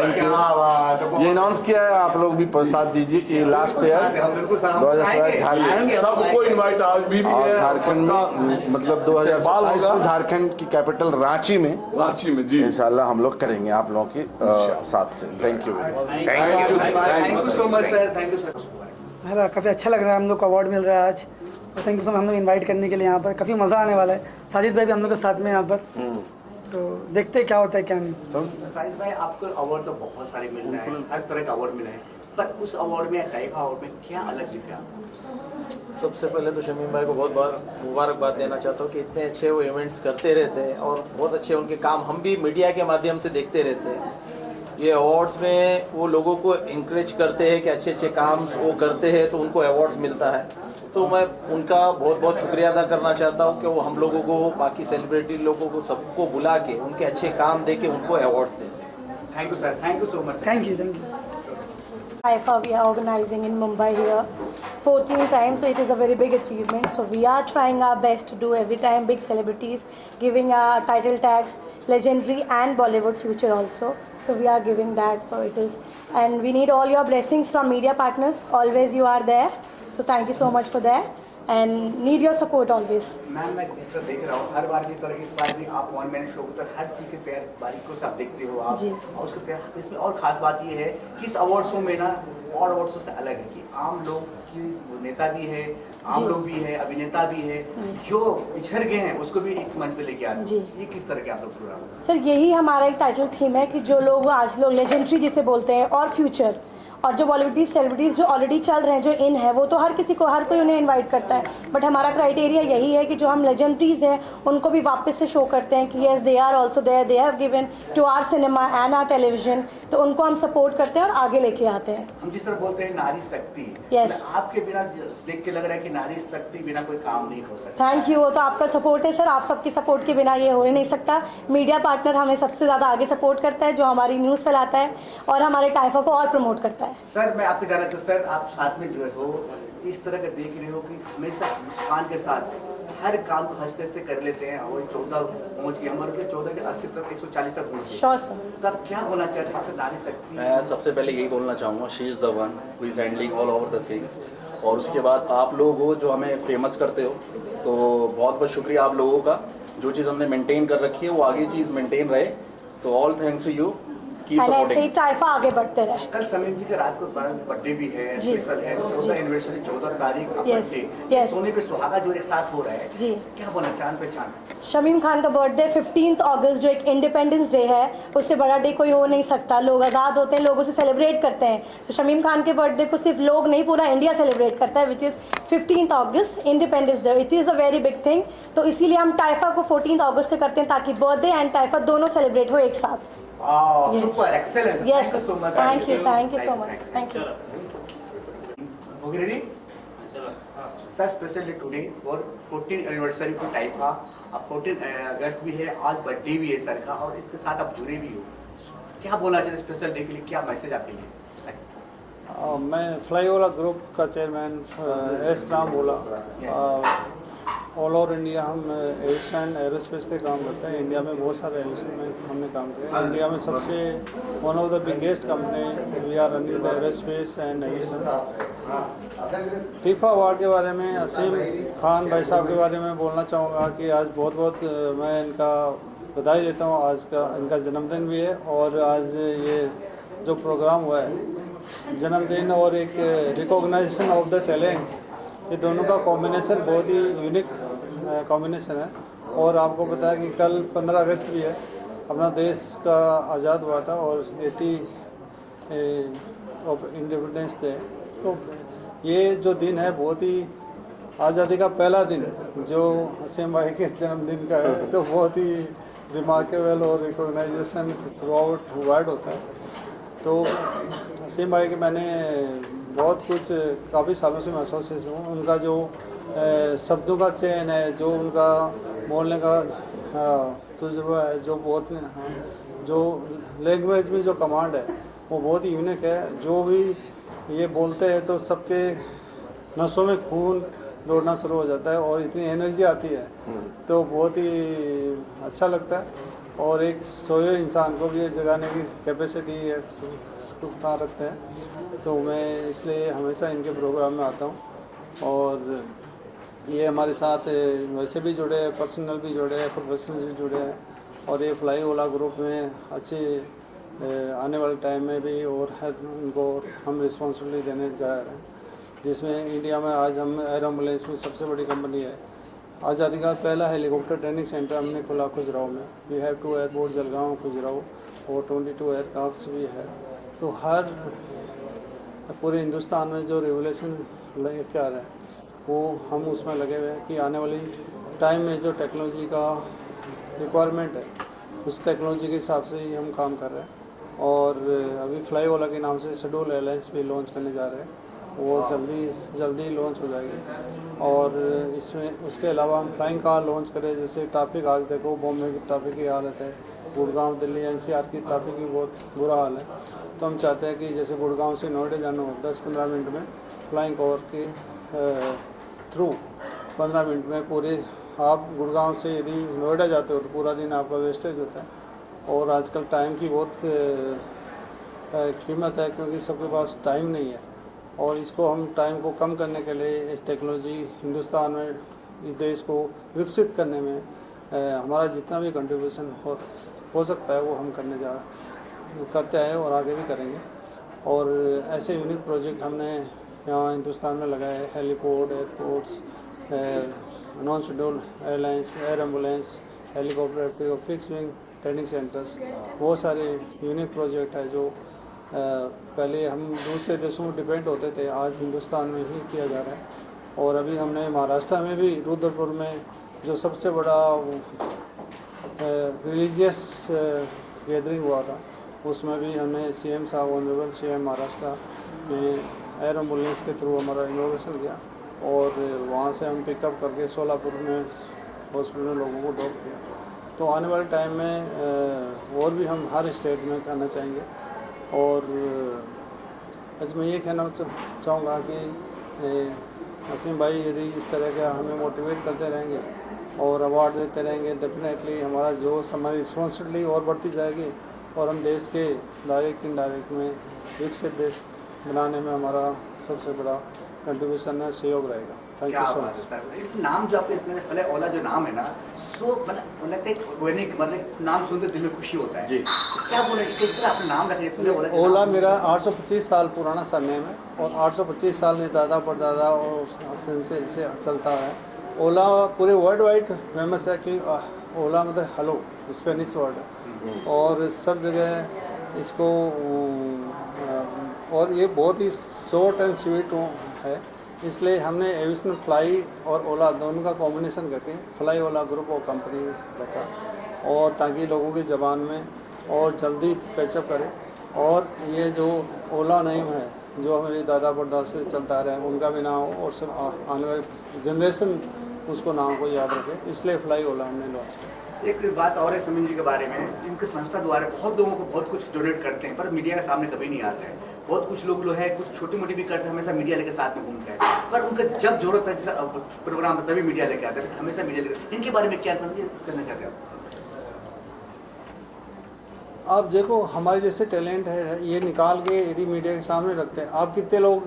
ये अनाउंस किया है, आप लोग भी साथ दीजिए कि लास्ट ईयर 2017 झारखंड सबको इनवाइट आज भी और झारखंड में मतलब 2027 में झारखंड की कैपिटल रांची में जी इंशाल्लाह हम लोग करेंगे आप लोगों के साथ से। Thank you so much sir, thank you sir. काफ़ी अच्छा लग रहा है, हम लोग को अवार्ड मिल रहा है आज और थैंक यू सो मच हम लोग इनवाइट करने के लिए यहाँ पर। काफ़ी मज़ा आने वाला है, साजिद भाई भी हम लोग के साथ में यहाँ पर, तो देखते हैं क्या होता है क्या नहीं। साजिद भाई आपको अवार्ड तो बहुत सारे मिल रहे हैं, हर तरह का अवार्ड मिला है, पर उस अवार्ड में टाइफा अवार्ड में क्या अलग दिख रहा है? सबसे पहले तो शमीम भाई को बहुत बार मुबारकबाद देना चाहता हूँ कि इतने अच्छे वो इवेंट्स करते रहते हैं और बहुत अच्छे उनके काम हम भी मीडिया के माध्यम से देखते रहते हैं। ये अवार्ड्स में वो लोगों को इंकरेज करते हैं कि अच्छे अच्छे काम वो करते हैं तो उनको अवार्ड्स मिलता है। तो मैं उनका बहुत बहुत शुक्रिया अदा करना चाहता हूँ कि वो हम लोगों को बाकी सेलिब्रिटी लोगों को सबको बुला के उनके अच्छे काम दे के उनको अवार्ड्स देते हैं। Thank you sir, thank you so much. Thank you TIFA we are organizing in Mumbai here 14th time, so it is a very big achievement. So we are trying our best to do every time big celebrities, giving a title tag legendary and Bollywood future also. So we are giving that, so it is, and we need all your blessings from media partners. Always you are there, so thank you so much for that and need your support always. Ma'am मैं इस तरह देख रहा हूँ हर बार की तरह इस बार भी आप 1 मैन शो तक हर चीज़ के तैयार बारीकी से आप देखते हो आप और उसके तैयार। इसमें और खास बात ये है कि इस अवार्ड शो में ना और अवार्ड शो से अलग है कि आम लोग की नेता भी है, आम लोग भी है, अभिनेता भी है, जो पिछड़ गए हैं उसको भी एक मंच पे लेके आते हैं। ये किस तरह के आप लोग प्रोग्राम? सर यही हमारा एक टाइटल थीम है कि जो लोग आज लोग लेजेंडरी जिसे बोलते हैं और फ्यूचर और जो बॉलीवुड सेलिब्रिटीज़ जो ऑलरेडी चल रहे हैं जो इन है वो तो हर किसी को हर कोई उन्हें इनवाइट करता है, बट हमारा क्राइटेरिया यही है कि जो हम लेजेंडरीज़ हैं उनको भी वापस से शो करते हैं कि yes they are also there, they have given to our cinema and our television, तो उनको हम सपोर्ट करते हैं और आगे लेके आते हैं। हम जिस तरह बोलते हैं नारी शक्ति, यस आपके बिना देख के लग रहा है कि नारी शक्ति बिना कोई काम नहीं हो सकता। थैंक यू, वो तो आपका सपोर्ट है सर, आप सबकी सपोर्ट के बिना ये हो ही नहीं सकता। मीडिया पार्टनर हमें सबसे ज़्यादा आगे सपोर्ट करता है, जो हमारी न्यूज़ फैलाता है और हमारे टाइफा को और प्रमोट करता है। सर मैं आपके जाना था सर, आप साथ में जो हो इस तरह का देख रहे हो कि हमेशा मुस्कान के साथ हर काम को हंसते हंसते कर लेते हैं और 14 पहुँच गए, हमारे 14 के 80 तक 140 तक पहुँच गए। Sure sir. तो आप क्या बोलना चाहते हैं नारी शक्ति? मैं सबसे पहले यही बोलना चाहूँगा, she is the one who is handling all over the things. और उसके बाद आप लोग हो जो हमें फेमस करते हो, तो बहुत बहुत शुक्रिया आप लोगों का। जो चीज़ हमने मेंटेन कर रखी है वो आगे चीज़ मेंटेन रहे, तो ऑल थैंक्स टू यू। ऐसे ही टाइफा आगे बढ़ते रहे। कल समीम जी के रात को बर्थडे भी है, स्पेशल है, 14 एनिवर्सरी 14 तारीख बर्थडे, सोने पे सुहागा जो एक साथ हो रहा है जी, क्या बोला चांद पे चांद? शमीम खान का बर्थडे 15 अगस्त जो एक इंडिपेंडेंस डे है, उससे बड़ा डे कोई हो नहीं सकता। लोग आज़ाद होते हैं, लोग उसे सेलिब्रेट करते हैं, तो शमीम खान के बर्थडे को सिर्फ लोग नहीं पूरा इंडिया सेलिब्रेट करता है, which is 15 August independence day. It is a very big thing, तो इसीलिए हम टाइफा को 14 अगस्त को करते हैं ताकि बर्थडे एंड टाइफा दोनों सेलिब्रेट हो एक साथ। Super, excellent. Yes. Thank you so much. Thank you so much. Thank you. Okay, ready? Sir specially today for 14th anniversary for टाइफा, अब 14 अगस्त भी है, आज बर्थडे भी है सर का, और इसके साथ आप जुड़े भी हो, क्या बोलना चाहते स्पेशल डे के लिए, क्या मैसेज आपके लिए? मैं फ्लाईओला ग्रुप का चेयरमैन एस राम बोला। ऑल ओवर इंडिया हम एविएशन एरोस्पेस के काम करते हैं। इंडिया में बहुत सारे एविएशन में हमने काम किया। इंडिया में सबसे one of the biggest company we are running the aerospace and aviation. टीफा अवार्ड के बारे में असीम खान भाई साहब के बारे में बोलना चाहूँगा कि आज बहुत बहुत मैं इनका बधाई देता हूँ। आज का इनका जन्मदिन भी है और आज ये जो प्रोग्राम हुआ है जन्मदिन और एक रिकॉग्नाइजेशन ऑफ द टैलेंट, ये दोनों का कॉम्बिनेशन बहुत ही यूनिक कॉम्बिनेशन है। और आपको पता है कि कल 15 अगस्त भी है, अपना देश का आज़ाद हुआ था और 80 ऑफ इंडिपेंडेंस डे। तो ये जो दिन है बहुत ही आज़ादी का पहला दिन जो असीम भाई के जन्मदिन का है, तो बहुत ही रिमार्केबल और रिकॉग्नाइजेशन थ्रू आउट वर्ल्ड होता है। तो असीम भाई के मैंने बहुत कुछ काफ़ी सालों से महसूस हूँ। उनका जो शब्दों का चयन है, जो उनका बोलने का तजुर्बा है, जो बहुत जो लैंग्वेज में जो कमांड है वो बहुत ही यूनिक है। जो भी ये बोलते हैं तो सबके नसों में खून दौड़ना शुरू हो जाता है और इतनी एनर्जी आती है तो बहुत ही अच्छा लगता है। और एक सोए इंसान को भी ये जगाने की कैपेसिटी कहाँ रखते हैं, तो मैं इसलिए हमेशा इनके प्रोग्राम में आता हूँ। और ये हमारे साथ वैसे भी जुड़े हैं, पर्सनल भी जुड़े हैं, प्रोफेशनल भी जुड़े हैं। और ये फ्लाईओला ग्रुप में अच्छे आने वाले टाइम में भी और उनको हम रिस्पॉन्सिबिलिटी देने जा रहे हैं, जिसमें इंडिया में आज हम एयर एम्बुलेंस में सबसे बड़ी कंपनी है। आज़ादी का पहला हेलीकॉप्टर ट्रेनिंग सेंटर हमने खोला खुजराहो में। We have 2 airport, Jalgaon, Khajuraho, और 22 एयरक्राफ्ट भी है। तो हर पूरे हिंदुस्तान में जो रेवोल्यूशन लेके आ रहा है वो हम उसमें लगे हुए हैं कि आने वाली टाइम में जो टेक्नोलॉजी का रिक्वायरमेंट है उस टेक्नोलॉजी के हिसाब से ही हम काम कर रहे हैं। और अभी फ्लाईओला के नाम से शेड्यूल एयरलाइंस भी लॉन्च करने जा रहे हैं, वो जल्दी लॉन्च हो जाएगी। और इसमें उसके अलावा हम फ्लाइंग कार लॉन्च करें। जैसे ट्रैफिक आज देखो बॉम्बे की ट्रैफिक की हालत है, गुड़गांव, दिल्ली, NCR की ट्रैफिक की बहुत बुरा हाल है। तो हम चाहते हैं कि जैसे गुड़गांव से नोएडा जाना हो 10-15 मिनट में, फ्लाइंग कार के थ्रू 15 मिनट में पूरे आप गुड़गांव से यदि नोएडा जाते हो तो पूरा दिन आपका वेस्टेज होता है। और आजकल टाइम की बहुत कीमत है क्योंकि सबके पास टाइम नहीं है। और इसको हम टाइम को कम करने के लिए इस टेक्नोलॉजी हिंदुस्तान में इस देश को विकसित करने में हमारा जितना भी कंट्रीब्यूशन हो सकता है वो हम करते आए और आगे भी करेंगे। और ऐसे यूनिक प्रोजेक्ट हमने यहाँ हिंदुस्तान में लगाए हैं। Heliport, airports, non schedule airlines, air ambulance, helicopter, fix wing training centres, बहुत सारे यूनिक प्रोजेक्ट है जो पहले हम दूसरे देशों में डिपेंड होते थे, आज हिंदुस्तान में ही किया जा रहा है। और अभी हमने महाराष्ट्र में भी रुद्रपुर में जो सबसे बड़ा रिलीजियस गैदरिंग हुआ था उसमें भी हमने CM साहब, ऑनरेबल CM महाराष्ट्र ने एयर एम्बुलेंस के थ्रू हमारा इनोवेशन किया और वहाँ से हम पिकअप करके सोलापुर में हॉस्पिटल में लोगों को ड्रॉप किया। तो आने वाले टाइम में और भी हम हर स्टेट में करना चाहेंगे। और बस मैं ये कहना चाहूँगा कि असीम भाई यदि इस तरह का हमें मोटिवेट करते रहेंगे और अवार्ड देते रहेंगे, डेफिनेटली हमारा जो हमारी रिस्पॉन्सिबिलिटी और बढ़ती जाएगी और हम देश के डायरेक्ट इनडायरेक्ट में विकसित देश बनाने में हमारा सबसे बड़ा कंट्रीब्यूशन है, सहयोग रहेगा। Thank you so much. नाम जो आपके फ्लाईओला जो नाम है ना, सो मतलब लगता है मतलब नाम सुनते दिल में खुशी होता है जी। क्या बोले किस तरह अपना नाम रखे फ्लाईओला? ओला मेरा 825 साल पुराना सरनेम है और 825 साल में दादा परदादा और से चलता है। ओला पूरे वर्ल्ड वाइड फेमस है कि ओला मतलब हेलो स्पेनिश वर्ड है और सब जगह इसको और ये बहुत ही शॉर्ट एंड स्वीट है, इसलिए हमने एविएशन फ्लाई और ओला दोनों का कॉम्बिनेशन करके फ्लाईओला ग्रुप ऑफ कंपनी रखा और ताकि लोगों की ज़बान में और जल्दी कैचअप करे। और ये जो ओला नेम है जो हमारे दादा परदादा से चलता आ रहा है उनका भी नाम हो और सब आने वाले जनरेशन उसको नाम को याद रखे, इसलिए फ्लाई ओला हमने लॉन्च किया। एक बात और है समीम जी के बारे में, इनकी संस्था द्वारा बहुत लोगों को बहुत कुछ डोनेट करते हैं पर मीडिया के सामने कभी नहीं आते हैं। बहुत कुछ लोग जो है कुछ छोटी मोटी भी करते हैं, हमेशा मीडिया लेके साथ में घूमते हैं, पर उनका जब जरूरत है प्रोग्राम तभी मीडिया लेके आते हैं, हमेशा मीडिया लेके। इनके बारे में क्या करना चाहते हैं आप देखो हमारे जैसे टैलेंट है ये निकाल के यदि मीडिया के सामने रखते हैं, आप कितने लोग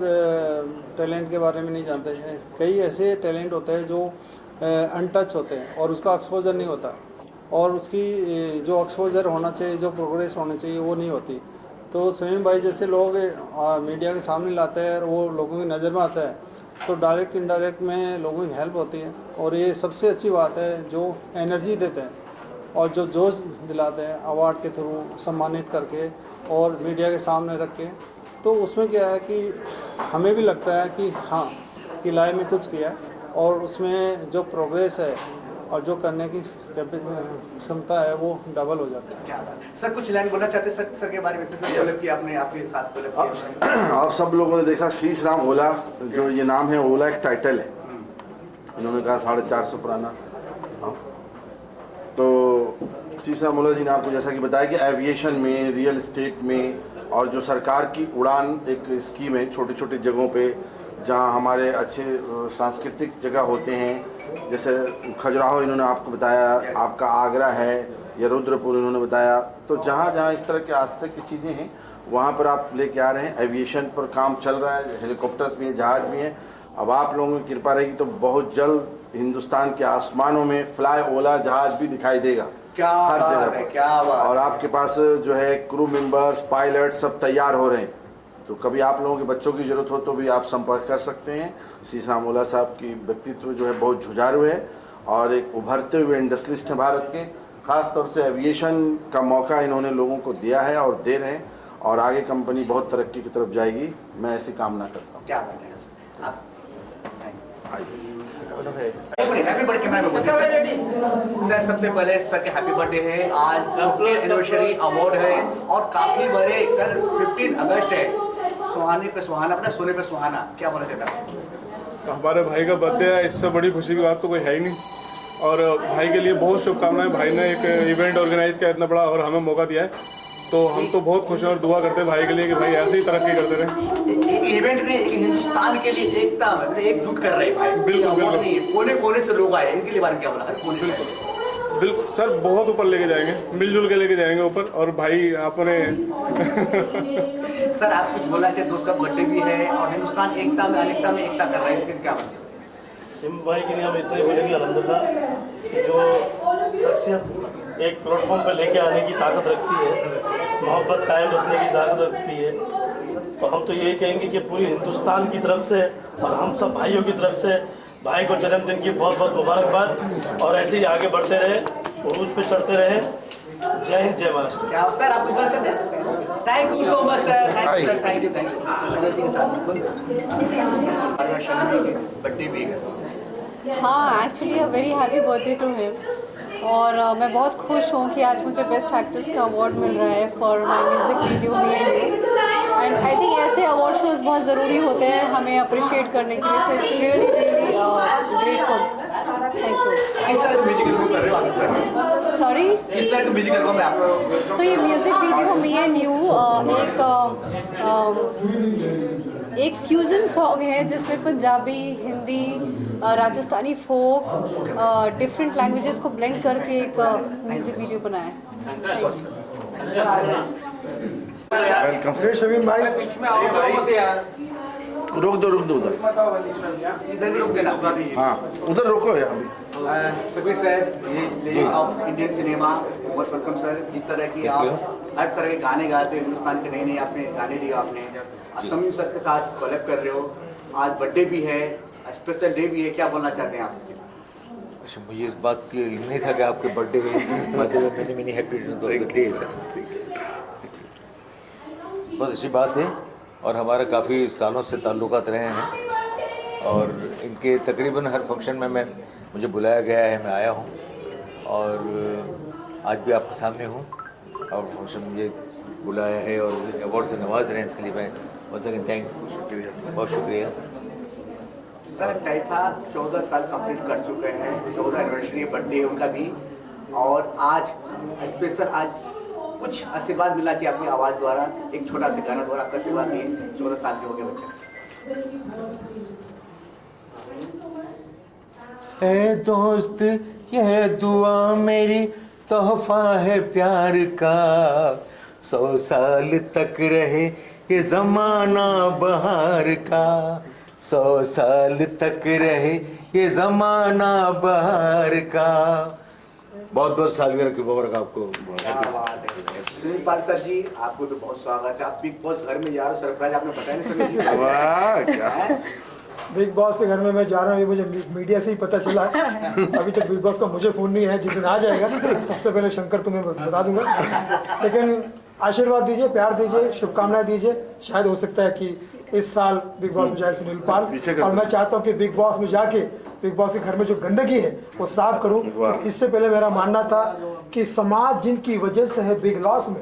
टैलेंट के बारे में नहीं जानते हैं। कई ऐसे टैलेंट होते हैं जो अनटच होते हैं और उसका एक्सपोजर नहीं होता, और उसकी जो एक्सपोजर होना चाहिए, जो प्रोग्रेस होनी चाहिए वो नहीं होती। तो समीम भाई जैसे लोग मीडिया के सामने लाते हैं और वो लोगों की नज़र में आता है, तो डायरेक्ट इनडायरेक्ट में लोगों की हेल्प होती है। और ये सबसे अच्छी बात है जो एनर्जी देते हैं और जो जोश दिलाते हैं अवार्ड के थ्रू सम्मानित करके और मीडिया के सामने रख के, तो उसमें क्या है कि हमें भी लगता है कि हाँ कि लाइफ में कुछ किया और उसमें जो प्रोग्रेस है और जो करने की क्षमता है वो डबल हो जाती है। क्या बात सर, कुछ लाइन बोलना चाहते हैं सर के बारे में? डेवलप किया आपने, आपके साथ डेवलप किया। आप सब लोगों ने देखा शीश राम ओला, जो ये नाम है ओला एक टाइटल है, इन्होंने कहा 450 पुराना। तो शीश राम ओला जी ने आपको जैसा कि बताया कि एविएशन में, रियल एस्टेट में और जो सरकार की उड़ान एक स्कीम है छोटी छोटी जगहों पे जहाँ हमारे अच्छे सांस्कृतिक जगह होते हैं, जैसे खजुराहो इन्होंने आपको बताया, आपका आगरा है या रुद्रपुर इन्होंने बताया। तो जहाँ जहाँ इस तरह के आस्था की चीज़ें हैं वहाँ पर आप लेके आ रहे हैं। एविएशन पर काम चल रहा है, हेलीकॉप्टर्स भी हैं, जहाज़ भी हैं। अब आप लोगों की कृपा रहेगी तो बहुत जल्द हिंदुस्तान के आसमानों में फ्लाई ओला जहाज़ भी दिखाई देगा हर जगह पर। क्या बात। और आपके पास जो है क्रू मेंबर्स, पायलट सब तैयार हो रहे हैं। तो कभी आप लोगों के बच्चों की ज़रूरत हो तो भी आप संपर्क कर सकते हैं। शीश राम ओला साहब की व्यक्तित्व जो है बहुत जुझारू है और एक उभरते हुए इंडस्ट्रियलिस्ट हैं भारत के। ख़ास तौर से एविएशन का मौका इन्होंने लोगों को दिया है और दे रहे हैं, और आगे कंपनी बहुत तरक्की की तरफ जाएगी, मैं ऐसी कामना करता हूँ। क्या बात है आप हैप्पी बर्थडे कैमरा में बोलते सर। सबसे पहले सर के हैप्पी बर्थडे है, आज 15th एनिवर्सरी अवार्ड है और काफी बड़े, कल 15 अगस्त है, सुहाने पे सुहाना, अपना सोने पे सुहाना, क्या बोला जाता है? तो हमारे भाई का बर्थडे है, इससे बड़ी खुशी की बात तो कोई है ही नहीं। और भाई के लिए बहुत शुभकामनाएं। भाई ने एक इवेंट ऑर्गेनाइज किया इतना बड़ा और हमें मौका दिया है, तो हम तो बहुत खुश हैं और दुआ करते हैं भाई के लिए कि भाई ऐसे ही तरक्की करते रहे। इवेंट ने हिंदुस्तान के लिए एकता मतलब एकजुट कर रहे हैं भाई। बिल्कुल कोने कोने से लोग आए, इनके लिए बारे में क्या बोला? हर कोने बिल्कुल सर, बहुत ऊपर लेके जाएंगे, मिलजुल के लेके जाएंगे ऊपर। और भाई आपने सर आप कुछ बोलना चाहते? दोस्त सब बर्थडे भी है और हिंदुस्तान एकता में अनेकता में एकता कर रहे हैं, लेकिन क्या बोलते? सिम भाई के लिए हम इतना ही बोलेंगे अल्हम्दुलिल्लाह कि जो शख्सियत एक प्लेटफॉर्म पर लेके आने की ताकत रखती है, मोहब्बत कायम रखने की ताकत रखती है, तो हम तो यही कहेंगे कि पूरी हिंदुस्तान की तरफ से और हम सब भाइयों की तरफ से भाई को जन्मदिन की बहुत बहुत मुबारकबाद, और ऐसे ही आगे बढ़ते रहे, उरूज पे चढ़ते रहे। जय हिंद, जय महाराष्ट्र। क्या सर आप कुछ बोलना चाहते हैं? Thank you so much sir, thank you sir, thank you birthday भी है। हाँ, actually a very happy birthday to him, और मैं बहुत खुश हूँ कि आज मुझे बेस्ट एक्ट्रेस का अवार्ड मिल रहा है for my music video me and I think ऐसे अवार्ड शोज़ बहुत ज़रूरी होते हैं हमें अप्रिशिएट करने के लिए, so it's really really grateful. Thank you. किस तरह का म्यूजिक एल्बम कर रहे हो आप? सॉरी, किस तरह का म्यूजिक एल्बम है आप? सो ये music video me and you एक फ्यूज़न सॉन्ग है जिसमें पंजाबी, हिंदी, राजस्थानी फोक, डिफरेंट लैंग्वेजेस को ब्लेंड करके एक म्यूज़िक वीडियो बनाया है। वेलकम शमीम भाई, बीच में आओ मत यार, रोक दो उधर, इधर भी रोक देना। हाँ उधर रोको यार अभी। समीर सर, ये लेजेंड ऑफ इंडियन सिनेमा, बहुत वेलकम सर। जिस तरह की आप हर तरह के गाने गाते हैं, हिंदुस्तान के नए नए आपने गाने दिए, आपने समीर सर के साथ कोलैब कर रहे हो, आज बर्थडे भी है, स्पेशल डे भी है, क्या बोलना चाहते हैं आप? अच्छा, मुझे इस बात की नहीं था कि आपके बर्थडे है, मैंने हैप्पी डे सर। बहुत अच्छी बात है और हमारा काफ़ी सालों से ताल्लुकात रहे हैं और इनके तकरीबन हर फंक्शन में मुझे बुलाया गया है, मैं आया हूँ और आज भी आपके सामने हूँ और फंक्शन मुझे बुलाया है और अवार्ड से नवाज रहे हैं, इसके लिए मैं once again thanks. शुक्रिया सर। बहुत शुक्रिया। सर टाइफा 14 साल कंप्लीट कर चुके हैं, 14 एनिवर्सरी बर्थडे है उनका भी, और आज स्पेशल आज कुछ आशीर्वाद मिलना चाहिए अपनी आवाज़ द्वारा, एक छोटा सा गाना द्वारा आपका आशीर्वाद दिए। 14 साल के हो गए बच्चे। ए दोस्त यह दुआ मेरी तोहफा है प्यार का, 100 साल तक रहे ये ज़माना बहार का, 100 साल तक रहे ये ज़माना बहार का। बहुत बहुत सालगिरह की मुबारक आपको। सुनील पाल सर जी, आपको तो बहुत स्वागत है। आप बिग बॉस घर में जा रहे हो, सरप्राइज आपने बताया नहीं। वाह क्या बिग बॉस के घर में मैं जा रहा हूँ, ये मुझे मीडिया से ही पता चला। अभी तक बिग बॉस का मुझे फ़ोन नहीं है, जिस दिन आ जाएगा सबसे पहले शंकर तुम्हें बता दूंगा। लेकिन आशीर्वाद दीजिए, प्यार दीजिए, शुभकामनाएं दीजिए। शायद हो सकता है कि इस साल बिग बॉस में जाए सुनील पाल, और मैं चाहता हूँ कि बिग बॉस में जाके बिग बॉस के घर में जो गंदगी है वो साफ करूँ। इससे पहले मेरा मानना था कि समाज जिनकी वजह से है बिग लॉस में,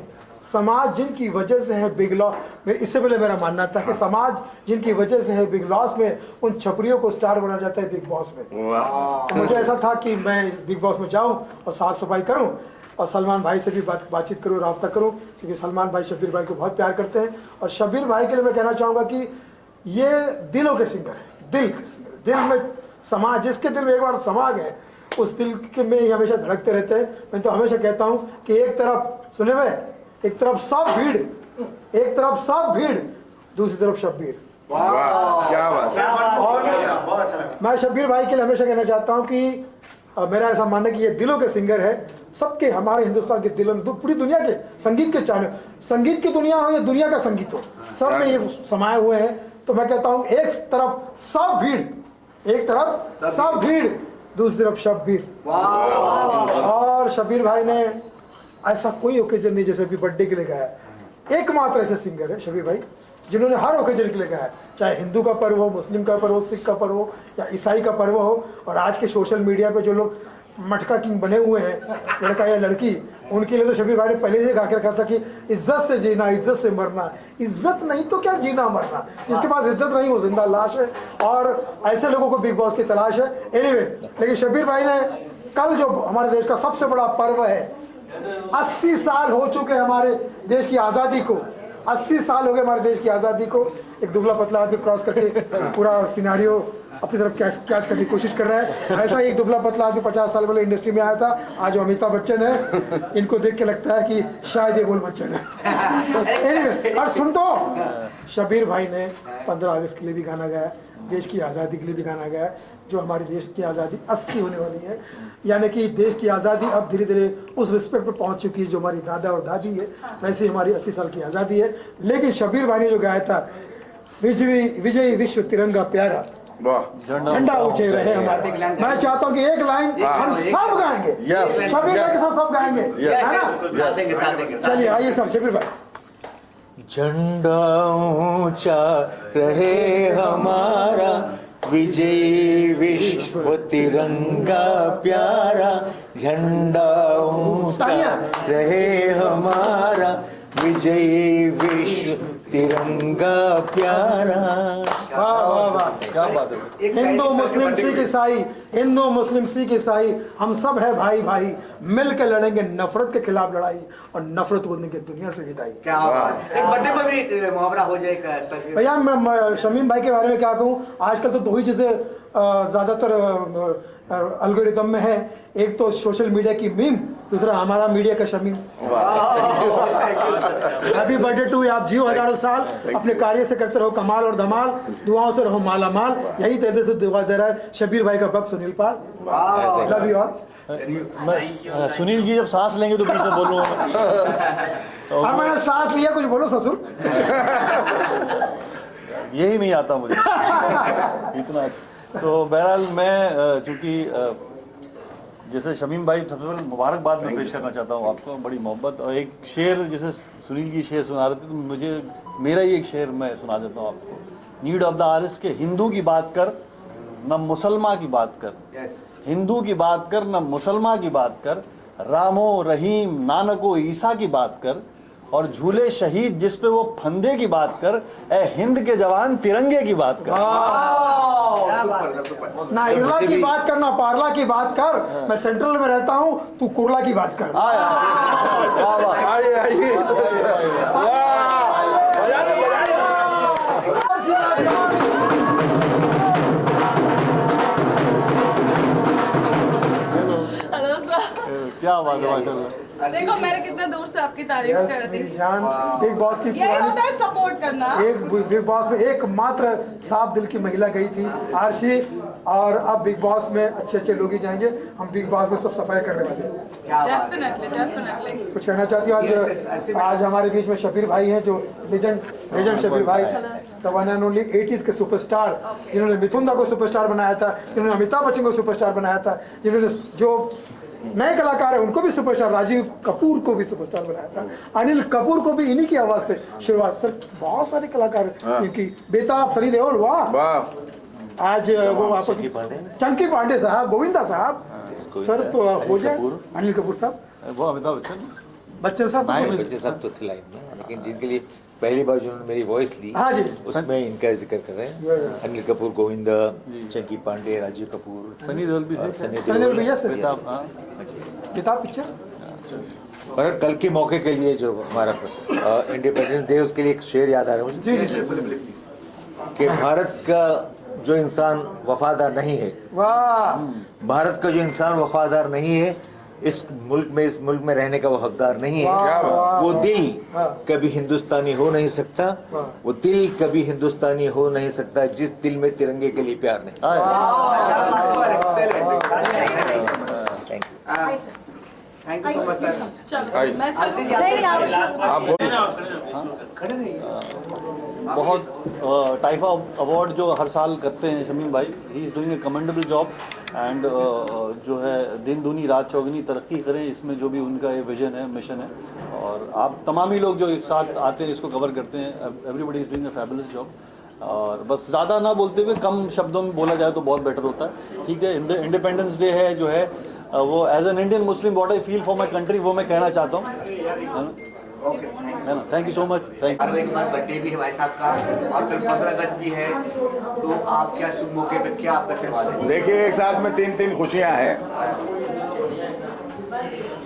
समाज जिनकी वजह से है बिग लॉस में, इससे पहले मेरा मानना था कि समाज जिनकी वजह से है बिग लॉस में, उन छपरियों को स्टार बनाया जाता है बिग बॉस में। तो मुझे ऐसा था कि मैं इस बिग बॉस में जाऊं और साफ सफाई करूं, और सलमान भाई से भी बातचीत करूं, राब्ता करूं, क्योंकि सलमान भाई शब्बीर भाई को बहुत प्यार करते हैं। और शब्बीर भाई के लिए मैं कहना चाहूँगा कि ये दिलों के सिंगर है, दिल के सिंगर, दिल में समाज, जिसके दिल में एक बार समा गए उस दिल के में ही हमेशा धड़कते रहते हैं। मैं तो हमेशा कहता हूँ कि एक तरफ सुने में, एक तरफ सब भीड़, एक तरफ सब भीड़, दूसरी तरफ शब्बीर। क्या बात है। और मैं शब्बीर भाई के लिए हमेशा कहना चाहता हूँ कि मेरा ऐसा मानना है कि ये दिलों के सिंगर है, सबके, हमारे हिंदुस्तान के दिलों में, पूरी दुनिया के संगीत के चाहने, संगीत की दुनिया हो या दुनिया का संगीत हो, सब में ये समाये हुए हैं। तो मैं कहता हूँ एक तरफ सब भीड़, एक तरफ सब भीड़, दूसरी तरफ शब्बीर। और शब्बीर भाई ने ऐसा कोई ओकेजन नहीं, जैसे अभी बर्थडे के लिए गाया, एकमात्र ऐसे सिंगर है शब्बीर भाई जिन्होंने हर ओकेजन के लिए गाया, चाहे हिंदू का पर्व हो, मुस्लिम का पर्व हो, सिख का पर्व हो या ईसाई का पर्व हो। और आज के सोशल मीडिया पे जो लोग मटका किंग बने हुए हैं, लड़का या लड़की, उनके लिए तो शब्बीर भाई ने पहले से गा के रखा था कि इज्जत से जीना, इज्जत से मरना। इज्जत नहीं तो क्या जीना मरना, जिसके पास इज्जत नहीं वो जिंदा लाश है, और ऐसे लोगों को बिग बॉस की तलाश है। एनीवेज, लेकिन शब्बीर भाई ने कल जो हमारे देश का सबसे बड़ा पर्व है, 80 साल हो चुके हमारे देश की आज़ादी को, 80 साल हो गए हमारे देश की आज़ादी को। एक दुबला पतला आदमी क्रॉस करके पूरा सिनारियो अपनी तरफ कैच करने की कोशिश कर रहा है। ऐसा ही एक दुबला पतला आदमी 50 साल पहले इंडस्ट्री में आया था, आज जो अमिताभ बच्चन है, इनको देख के लगता है कि शायद ये गोल बच्चन है। और सुन तो, शब्बीर भाई ने 15 अगस्त के लिए भी गाना गाया, देश की आज़ादी के लिए भी गाना गाया, जो हमारे देश की आज़ादी 80 होने वाली है, यानी कि देश की आज़ादी अब धीरे धीरे उस रिस्पेक्ट पर पहुंच चुकी है जो हमारी दादा और दादी है, वैसे ही हमारी 80 साल की आज़ादी है। लेकिन शब्बीर भाई ने जो गाया था, विजयी विश्व तिरंगा प्यारा, झंडा ऊंचे रहे हमारे, मैं चाहता हूँ कि एक लाइन हम सब गाएंगे, शब्बीर भाई के साथ सब गाएंगे, है ना? चलिए आइए सर, शब्बीर भाई। झंडा ऊंचा रहे हमारा, विजयी विश्व तिरंगा प्यारा, झंडा ऊंचा रहे हमारा, विजयी विश्व तिरंगा प्यारा। वाह वाह वाह, क्या बात है। हिंदू मुस्लिम सिख ईसाई, हिंदू मुस्लिम सिख ईसाई, हम सब है भाई भाई, मिल के लड़ेंगे नफरत के खिलाफ लड़ाई, और नफरत को देंगे दुनिया से विदाई। क्या बात है। एक बर्थडे पर भी मुहावरा हो जाएगा सर। भैया मैं शमीम भाई के बारे में क्या कहूँ, आजकल तो 2 ही चीज़ें ज़्यादातर एल्गोरिदम में है, एक तो सोशल मीडिया की मीम, दूसरा हमारा मीडिया का Shamim. Happy birthday to you, आप जियो हजारों साल, अपने कार्य से करते रहो कमाल और धमाल, दुआओं से रहो माला माल, यही तेरे से दुआ दे रहा है शब्बीर भाई का भक्त Sunil Pal. Love you all. मैं सुनील जी जब सांस लेंगे तो बीच में बोलूँगा। अब मैंने सांस लिया, कुछ बोलो ससुर। यही नहीं आता मुझे इतना अच्छा। तो बहरहाल मैं चूँकि जैसे शमीम भाई, सबसे पहले मुबारकबाद मैं पेश करना चाहता हूँ आपको, बड़ी मोहब्बत। और एक शेर, जैसे सुनील जी शेर सुना रहे थे, तो मुझे मेरा ही एक शेर मैं सुना देता हूँ आपको। नीड ऑफ द आर्स के, हिंदू की बात कर न मुसलमान की बात कर, हिंदू की बात कर न मुसलमान की बात कर, रामो रहीम नानको ईसा की बात कर, और झूले शहीद जिस पे वो फंदे की बात कर, ए हिंद के जवान तिरंगे की बात कर। ना इरला की बात कर ना पारला की बात कर, मैं सेंट्रल में रहता हूँ, तू कुरला की बात कर। क्या बात है माशाल्लाह। देखो मैंने कितने दूर से आपकी तारीफ कर दी। जान बिग बॉस की यही होता है सपोर्ट करना। एक बिग बॉस में एकमात्र साफ दिल की महिला गई थी आरशी, और अब बिग बॉस में अच्छे अच्छे लोग ही जाएंगे। हम बिग बॉस में सब सफाई करने वाले हैं। डेफिनेटली कुछ कहना चाहती हूँ। आज हमारे बीच में शबीर भाई हैं, जो लेजेंड शबीर भाई, the one and only 80s के सुपरस्टार, जिन्होंने मिथुन दा को सुपरस्टार बनाया था, जिन्होंने अमिताभ बच्चन को सुपरस्टार बनाया था, जिन्होंने जो नए कलाकार है उनको भी सुपरस्टार, राजीव कपूर को भी सुपरस्टार बनाया था, अनिल कपूर को भी इन्हीं की आवाज से शुरुआत। सर बहुत सारे कलाकार इनकी, बेताब सनी देओल, वाह। आज वो वापस चंकी पांडे साहब, गोविंदा साहब, सर तो हो जाए अनिल कपूर साहब, वो अमिताभ बच्चन साहब, बच्चे सब तो थे लाइन में, लेकिन जिनके लिए पहली बार जो मेरी वॉइस ली, हाँ जी, उसमें इनका जिक्र कर रहे हैं। अनिल कपूर, गोविंदा, चंकी पांडे, राजीव कपूर, सनी देओल भी थे। सनी देओल भैया से बेताब पिक्चर। और कल के मौके के लिए जो हमारा इंडिपेंडेंस डे, उसके लिए एक शेर याद आ रहा है मुझे कि भारत का जो इंसान वफादार नहीं है, भारत का जो इंसान वफादार नहीं है, इस मुल्क में रहने का वो हकदार नहीं है। वो दिल कभी हिंदुस्तानी हो नहीं सकता, वो दिल कभी हिंदुस्तानी हो नहीं सकता जिस दिल में तिरंगे के लिए प्यार नहीं। थैंक यू सो मच बहुत टाइफा अवार्ड जो हर साल करते हैं शमीम भाई, he is doing a commendable job and जो है दिन दूनी रात चौगुनी तरक्की करें, इसमें जो भी उनका ये विजन है, मिशन है, और आप तमाम ही लोग जो एक साथ आते हैं इसको कवर करते हैं। Everybody is doing a fabulous job. और बस ज़्यादा ना बोलते हुए कम शब्दों में बोला जाए तो बहुत बेटर होता है। ठीक है, इंडिपेंडेंस डे है जो है वो as an Indian Muslim what I feel for my country वो मैं कहना चाहता हूँ। Thank you so much. Thank you. एक बार बर्थडे भी है भाई साहब का, और कल 15 अगस्त भी है, तो आप क्या शुभ मौके पे क्या आपका सवाल है? देखिए, एक साथ में तीन खुशियां हैं।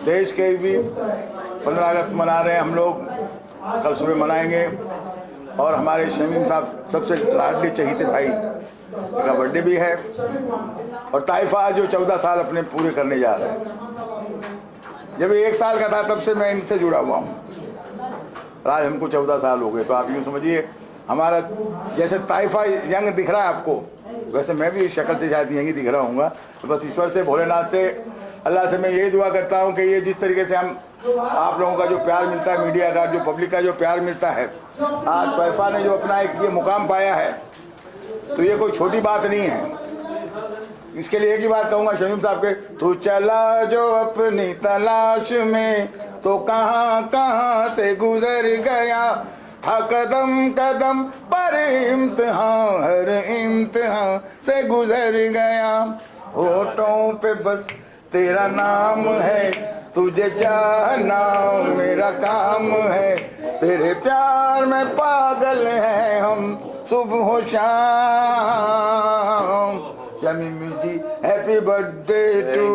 देश के भी 15 अगस्त मना रहे हैं हम लोग, कल सुबह मनाएंगे, और हमारे शमीम साहब सबसे लाडली चहीते भाई का बर्थडे भी है, और ताइफा जो 14 साल अपने पूरे करने जा रहे हैं। जब 1 साल का था तब से मैं इनसे जुड़ा हुआ हूँ, आज हमको 14 साल हो गए। तो आप यूँ समझिए, हमारा जैसे ताइफा यंग दिख रहा है आपको, वैसे मैं भी शक्ल से शायद यंग ही दिख रहा हूँ। तो बस ईश्वर से, भोलेनाथ से, अल्लाह से मैं यही दुआ करता हूँ कि ये जिस तरीके से हम आप लोगों का जो प्यार मिलता है, मीडिया का, जो पब्लिक का जो प्यार मिलता है, आज ताइफा ने जो अपना एक ये मुकाम पाया है, तो ये कोई छोटी बात नहीं है। इसके लिए एक ही बात कहूँगा शमीम साहब के, तू चला जो अपनी तलाश में, तो कहाँ कहाँ से गुजर गया, था कदम कदम पर इम्तिहान, हर इम्तिहान से गुजर गया, होठों पे बस तेरा नाम है, तुझे चाहना मेरा काम है, तेरे प्यार में पागल हैं हम सुबह शाम। Shamim ji happy birthday to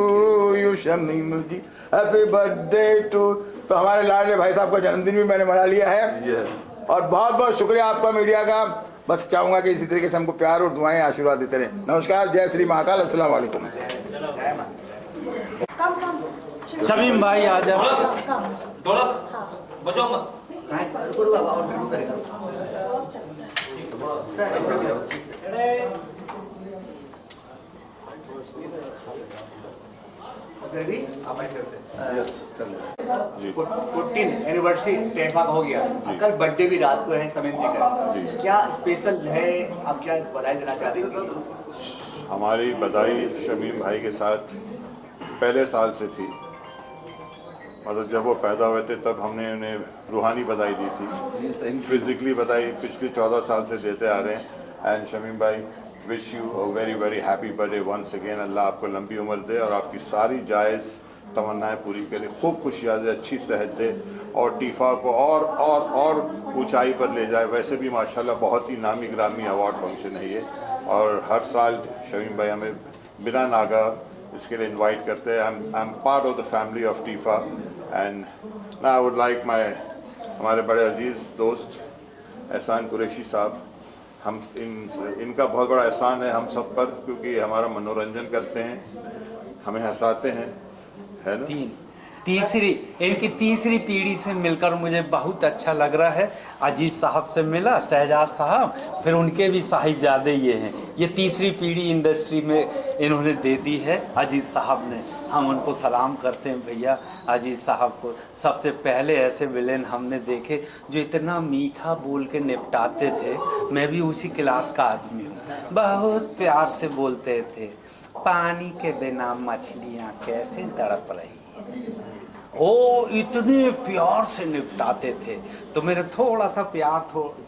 you, Shamim ji happy birthday to. तो हमारे लाडले भाई साहब का जन्मदिन भी मैंने मना लिया है, और बहुत बहुत शुक्रिया आपका मीडिया का। बस चाहूँगा कि इसी तरीके से हमको प्यार और दुआएं आशीर्वाद देते रहें। नमस्कार, जय श्री महाकाल, अस्सलाम वालेकुम। शमीम भाई आ जाओ। बजाओ मत। जी 14 एनिवर्सरी ताइफा का हो गया, कल बर्थडे भी रात को है शमीम जी का, क्या स्पेशल है, आप क्या बधाई देना चाहते हैं? हमारी बधाई शमीम भाई के साथ पहले साल से थी, मतलब जब वो पैदा हुए थे तब हमने उन्हें रूहानी बधाई दी थी, फिजिकली बधाई पिछली 14 साल से देते आ रहे हैं। एंड शमीम भाई wish you a very very happy birthday once again. Allah आपको लंबी उम्र दे और आपकी सारी जायज़ तमन्नाएं पूरी करे, खूब खुशियाँ दे, अच्छी सेहत दे और टीफा को और ऊंचाई पर ले जाए। वैसे भी माशाल्लाह बहुत ही नामी ग्रामी अवार्ड फंक्शन है ये, और हर साल शमीम भाई हमें बिना नागा इसके लिए इनवाइट करते हैं। I am part of the family of TIFFA and ना आई वुड लाइक हमारे बड़े अजीज़ दोस्त एहसान कुरैशी साहब, हम इनका बहुत बड़ा एहसान है हम सब पर, क्योंकि हमारा मनोरंजन करते हैं, हमें हंसाते हैं, है ना। इनकी तीसरी पीढ़ी से मिलकर मुझे बहुत अच्छा लग रहा है। अजीज़ साहब से मिला, शहजाद साहब, फिर उनके भी साहिबजादे ये हैं। ये तीसरी पीढ़ी इंडस्ट्री में इन्होंने दे दी है अजीज़ साहब ने। हम उनको सलाम करते हैं भैया अजीज़ साहब को। सबसे पहले ऐसे विलेन हमने देखे जो इतना मीठा बोल के निपटाते थे। मैं भी उसी क्लास का आदमी हूँ। बहुत प्यार से बोलते थे, पानी के बिना मछलियाँ कैसे तड़प रही हैं। ओ इतने प्यार से निपटाते थे, तो मेरे थोड़ा सा प्यार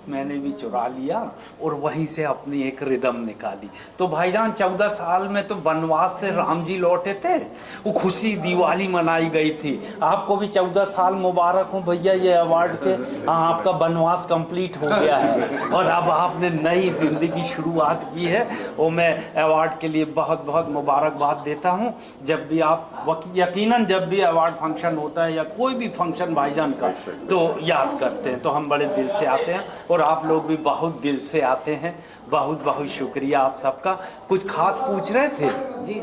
मैंने भी चुरा लिया और वहीं से अपनी एक रिदम निकाली। तो भाईजान 14 साल में तो वनवास से राम जी लौटे थे, वो खुशी दिवाली मनाई गई थी। आपको भी 14 साल मुबारक हो भैया ये अवार्ड के। हाँ, आपका वनवास कंप्लीट हो गया है और अब आपने नई ज़िंदगी शुरुआत की है। और मैं अवार्ड के लिए बहुत बहुत मुबारकबाद देता हूँ। जब भी आप यकीनन जब भी अवार्ड फंक्शन होता है या कोई भी फंक्शन भाईजान का, तो याद करते हैं, तो हम बड़े दिल से आते हैं और आप लोग भी बहुत दिल से आते हैं। बहुत बहुत शुक्रिया आप सबका। कुछ खास पूछ रहे थे? जी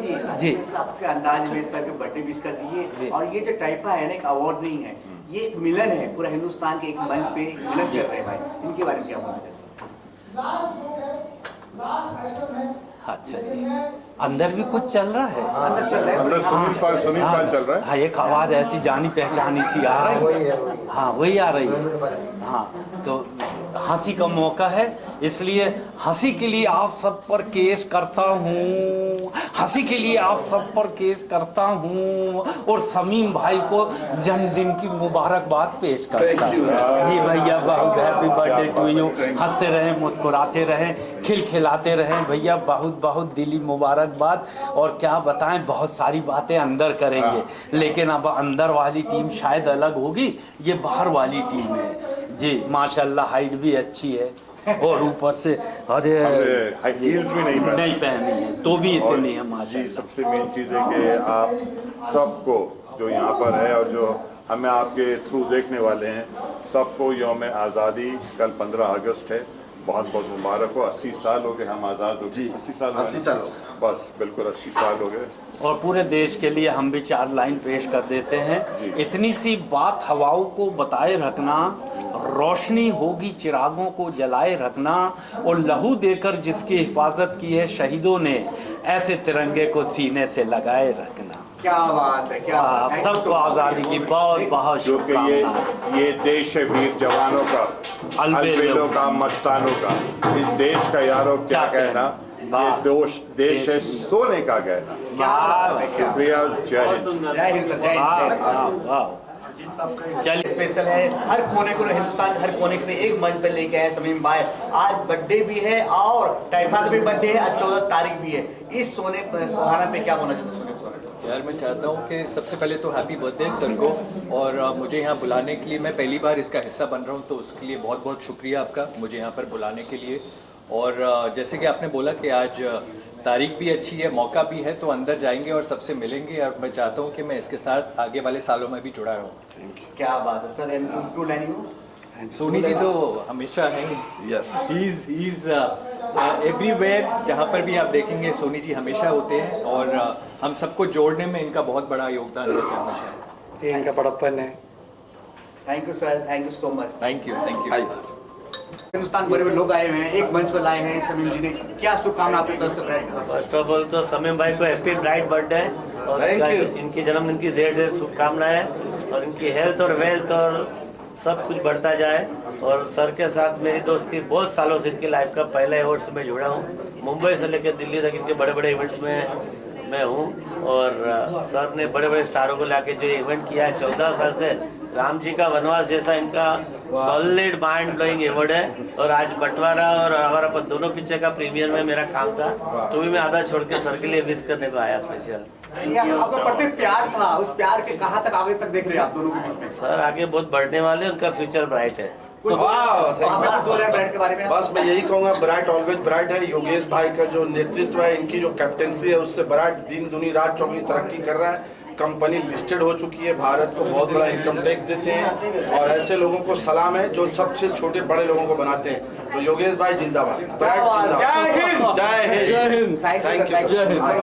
आपके अंदाज में सर के बर्थडे विश कर दिए। और ये जो टाइपा है ना, एक अवार्ड नहीं है, ये एक मिलन है। पूरा हिंदुस्तान के एक मंच पे मिलन कर रहे हैं भाई, इनके बारे में क्या बोलना चाहते हैं? अच्छा जी, अंदर भी कुछ चल रहा है। अंदर चल रहा है, अंदर सुनील पाल चल रहा है। हाँ, एक आवाज़ ऐसी जानी पहचानी सी आ रही है। हाँ, वही आ रही है। हाँ, तो हंसी का मौका है, इसलिए हंसी के लिए आप सब पर केस करता हूँ। हंसी के लिए आप सब पर केस करता हूँ और शमीम भाई को जन्मदिन की मुबारकबाद पेश करता हूँ। जी भैया, बहुत हैप्पी बर्थडे टू यू। हंसते रहें, मुस्कुराते रहें, खिलखिलाते रहें भैया। बहुत बहुत दिली मुबारकबाद। और क्या बताएं, बहुत सारी बातें अंदर करेंगे, लेकिन अब अंदर वाली टीम शायद अलग होगी, ये बाहर वाली टीम है जी। माशाल्लाह हाइट भी अच्छी है और ऊपर से अरे हील्स भी नहीं पहनी है, तो भी इतनी है माशाल्लाह। सबसे मेन चीज़ है कि आप सबको जो यहाँ पर है और जो हमें आपके थ्रू देखने वाले हैं, सबको यौम आज़ादी कल 15 अगस्त है, बहुत बहुत मुबारक हो। 80 साल हो गए हम आज़ाद हो गए। 80 साल बस बिल्कुल 80 साल हो गए। और पूरे देश के लिए हम भी 4 लाइन पेश कर देते हैं। इतनी सी बात हवाओं को बताए रखना, रोशनी होगी चिरागों को जलाए रखना, और लहू देकर जिसकी हिफाजत की है शहीदों ने, ऐसे तिरंगे को सीने से लगाए रखना। क्या बात है, क्या बात है। सबको आज़ादी की बहुत बहुत शुभकामनाएं। ये देश है वीर जवानों का, अलबेलों का, मस्तानों का। इस देश का यारों क्या कहना, ये देश है सोने का गहना। शुक्रिया, जय हिंद। जय हिंद सर, जय हिंद। चलिए, स्पेशल है, हर कोने को हिंदुस्तान के हर कोने पे एक मंच पे लेके आए शमीम भाई। आज बर्थडे भी है और टाइफा का भी बर्थडे है, आज 14 तारीख भी है। इस सोने सुहाना पे क्या बोलना चाहते हैं? यार मैं चाहता हूँ कि सबसे पहले तो हैप्पी बर्थडे सर को, और मुझे यहाँ बुलाने के लिए, मैं पहली बार इसका हिस्सा बन रहा हूँ, तो उसके लिए बहुत बहुत शुक्रिया आपका मुझे यहाँ पर बुलाने के लिए। और जैसे कि आपने बोला कि आज तारीख भी अच्छी है, मौका भी है, तो अंदर जाएंगे और सबसे मिलेंगे। और मैं चाहता हूँ कि मैं इसके साथ आगे वाले सालों में भी जुड़ा रहूँ। क्या बात है सर। सोनी जी तो हमेशा हैं। यस, ही इज़ एवरीवेयर, जहाँ पर भी आप देखेंगे सोनी जी हमेशा होते हैं, और हम सबको जोड़ने में इनका बहुत बड़ा योगदान रहता है हमेशा। इनका बड़प्पन है। Thank you sir, thank you so much. Thank you. Hindustan बड़े बड़े लोग आए हुए हैं, एक मंच पर लाए हैं शमीम जी ने, क्या शुभकामना आपकी तरफ से? फर्स्ट ऑफ ऑल तो शमीम भाई को हैप्पी ब्राइट बर्थडे, और इनकी जन्मदिन की ढेर शुभकामनाएं, और इनकी हेल्थ और वेल्थ और सब कुछ बढ़ता जाए। और सर के साथ मेरी दोस्ती बहुत सालों से, इनकी लाइफ का पहला इवेंट्स में जुड़ा हूँ। मुंबई से लेकर दिल्ली तक इनके बड़े बड़े इवेंट्स में मैं हूँ, और सर ने बड़े बड़े स्टारों को लाके जो इवेंट किया है 14 साल से, राम जी का वनवास जैसा इनका सॉलिड माइंड ब्लोइंग अवार्ड है। और आज बंटवारा और हमारा दोनों पिक्चर का प्रीमियर में मेरा काम था, तो भी मैं आधा छोड़ के सर के लिए विश करने को आया स्पेशल। आपका बर्थडे प्यार था, उस प्यार के कहाँ तक आगे तक देख रहे हैं आप दोनों के बीच में? सर आगे बहुत बढ़ने वाले, उनका फ्यूचर ब्राइट है। बस मैं यही कहूँगा, ब्राइट ऑलवेज ब्राइट है। योगेश भाई का जो नेतृत्व है, इनकी जो कैप्टेंसी है, उससे ब्राइट दिन दुनी रात चौगनी तरक्की कर रहा है। कंपनी लिस्टेड हो चुकी है, भारत को बहुत बड़ा इनकम टैक्स देते हैं, और ऐसे लोगों को सलाम है जो सबसे छोटे बड़े लोगों को बनाते हैं। तो योगेश भाई जिंदाबाद, ब्राइट जिंदाबाद। जय हिंद, जय हिंद, थैंक यू।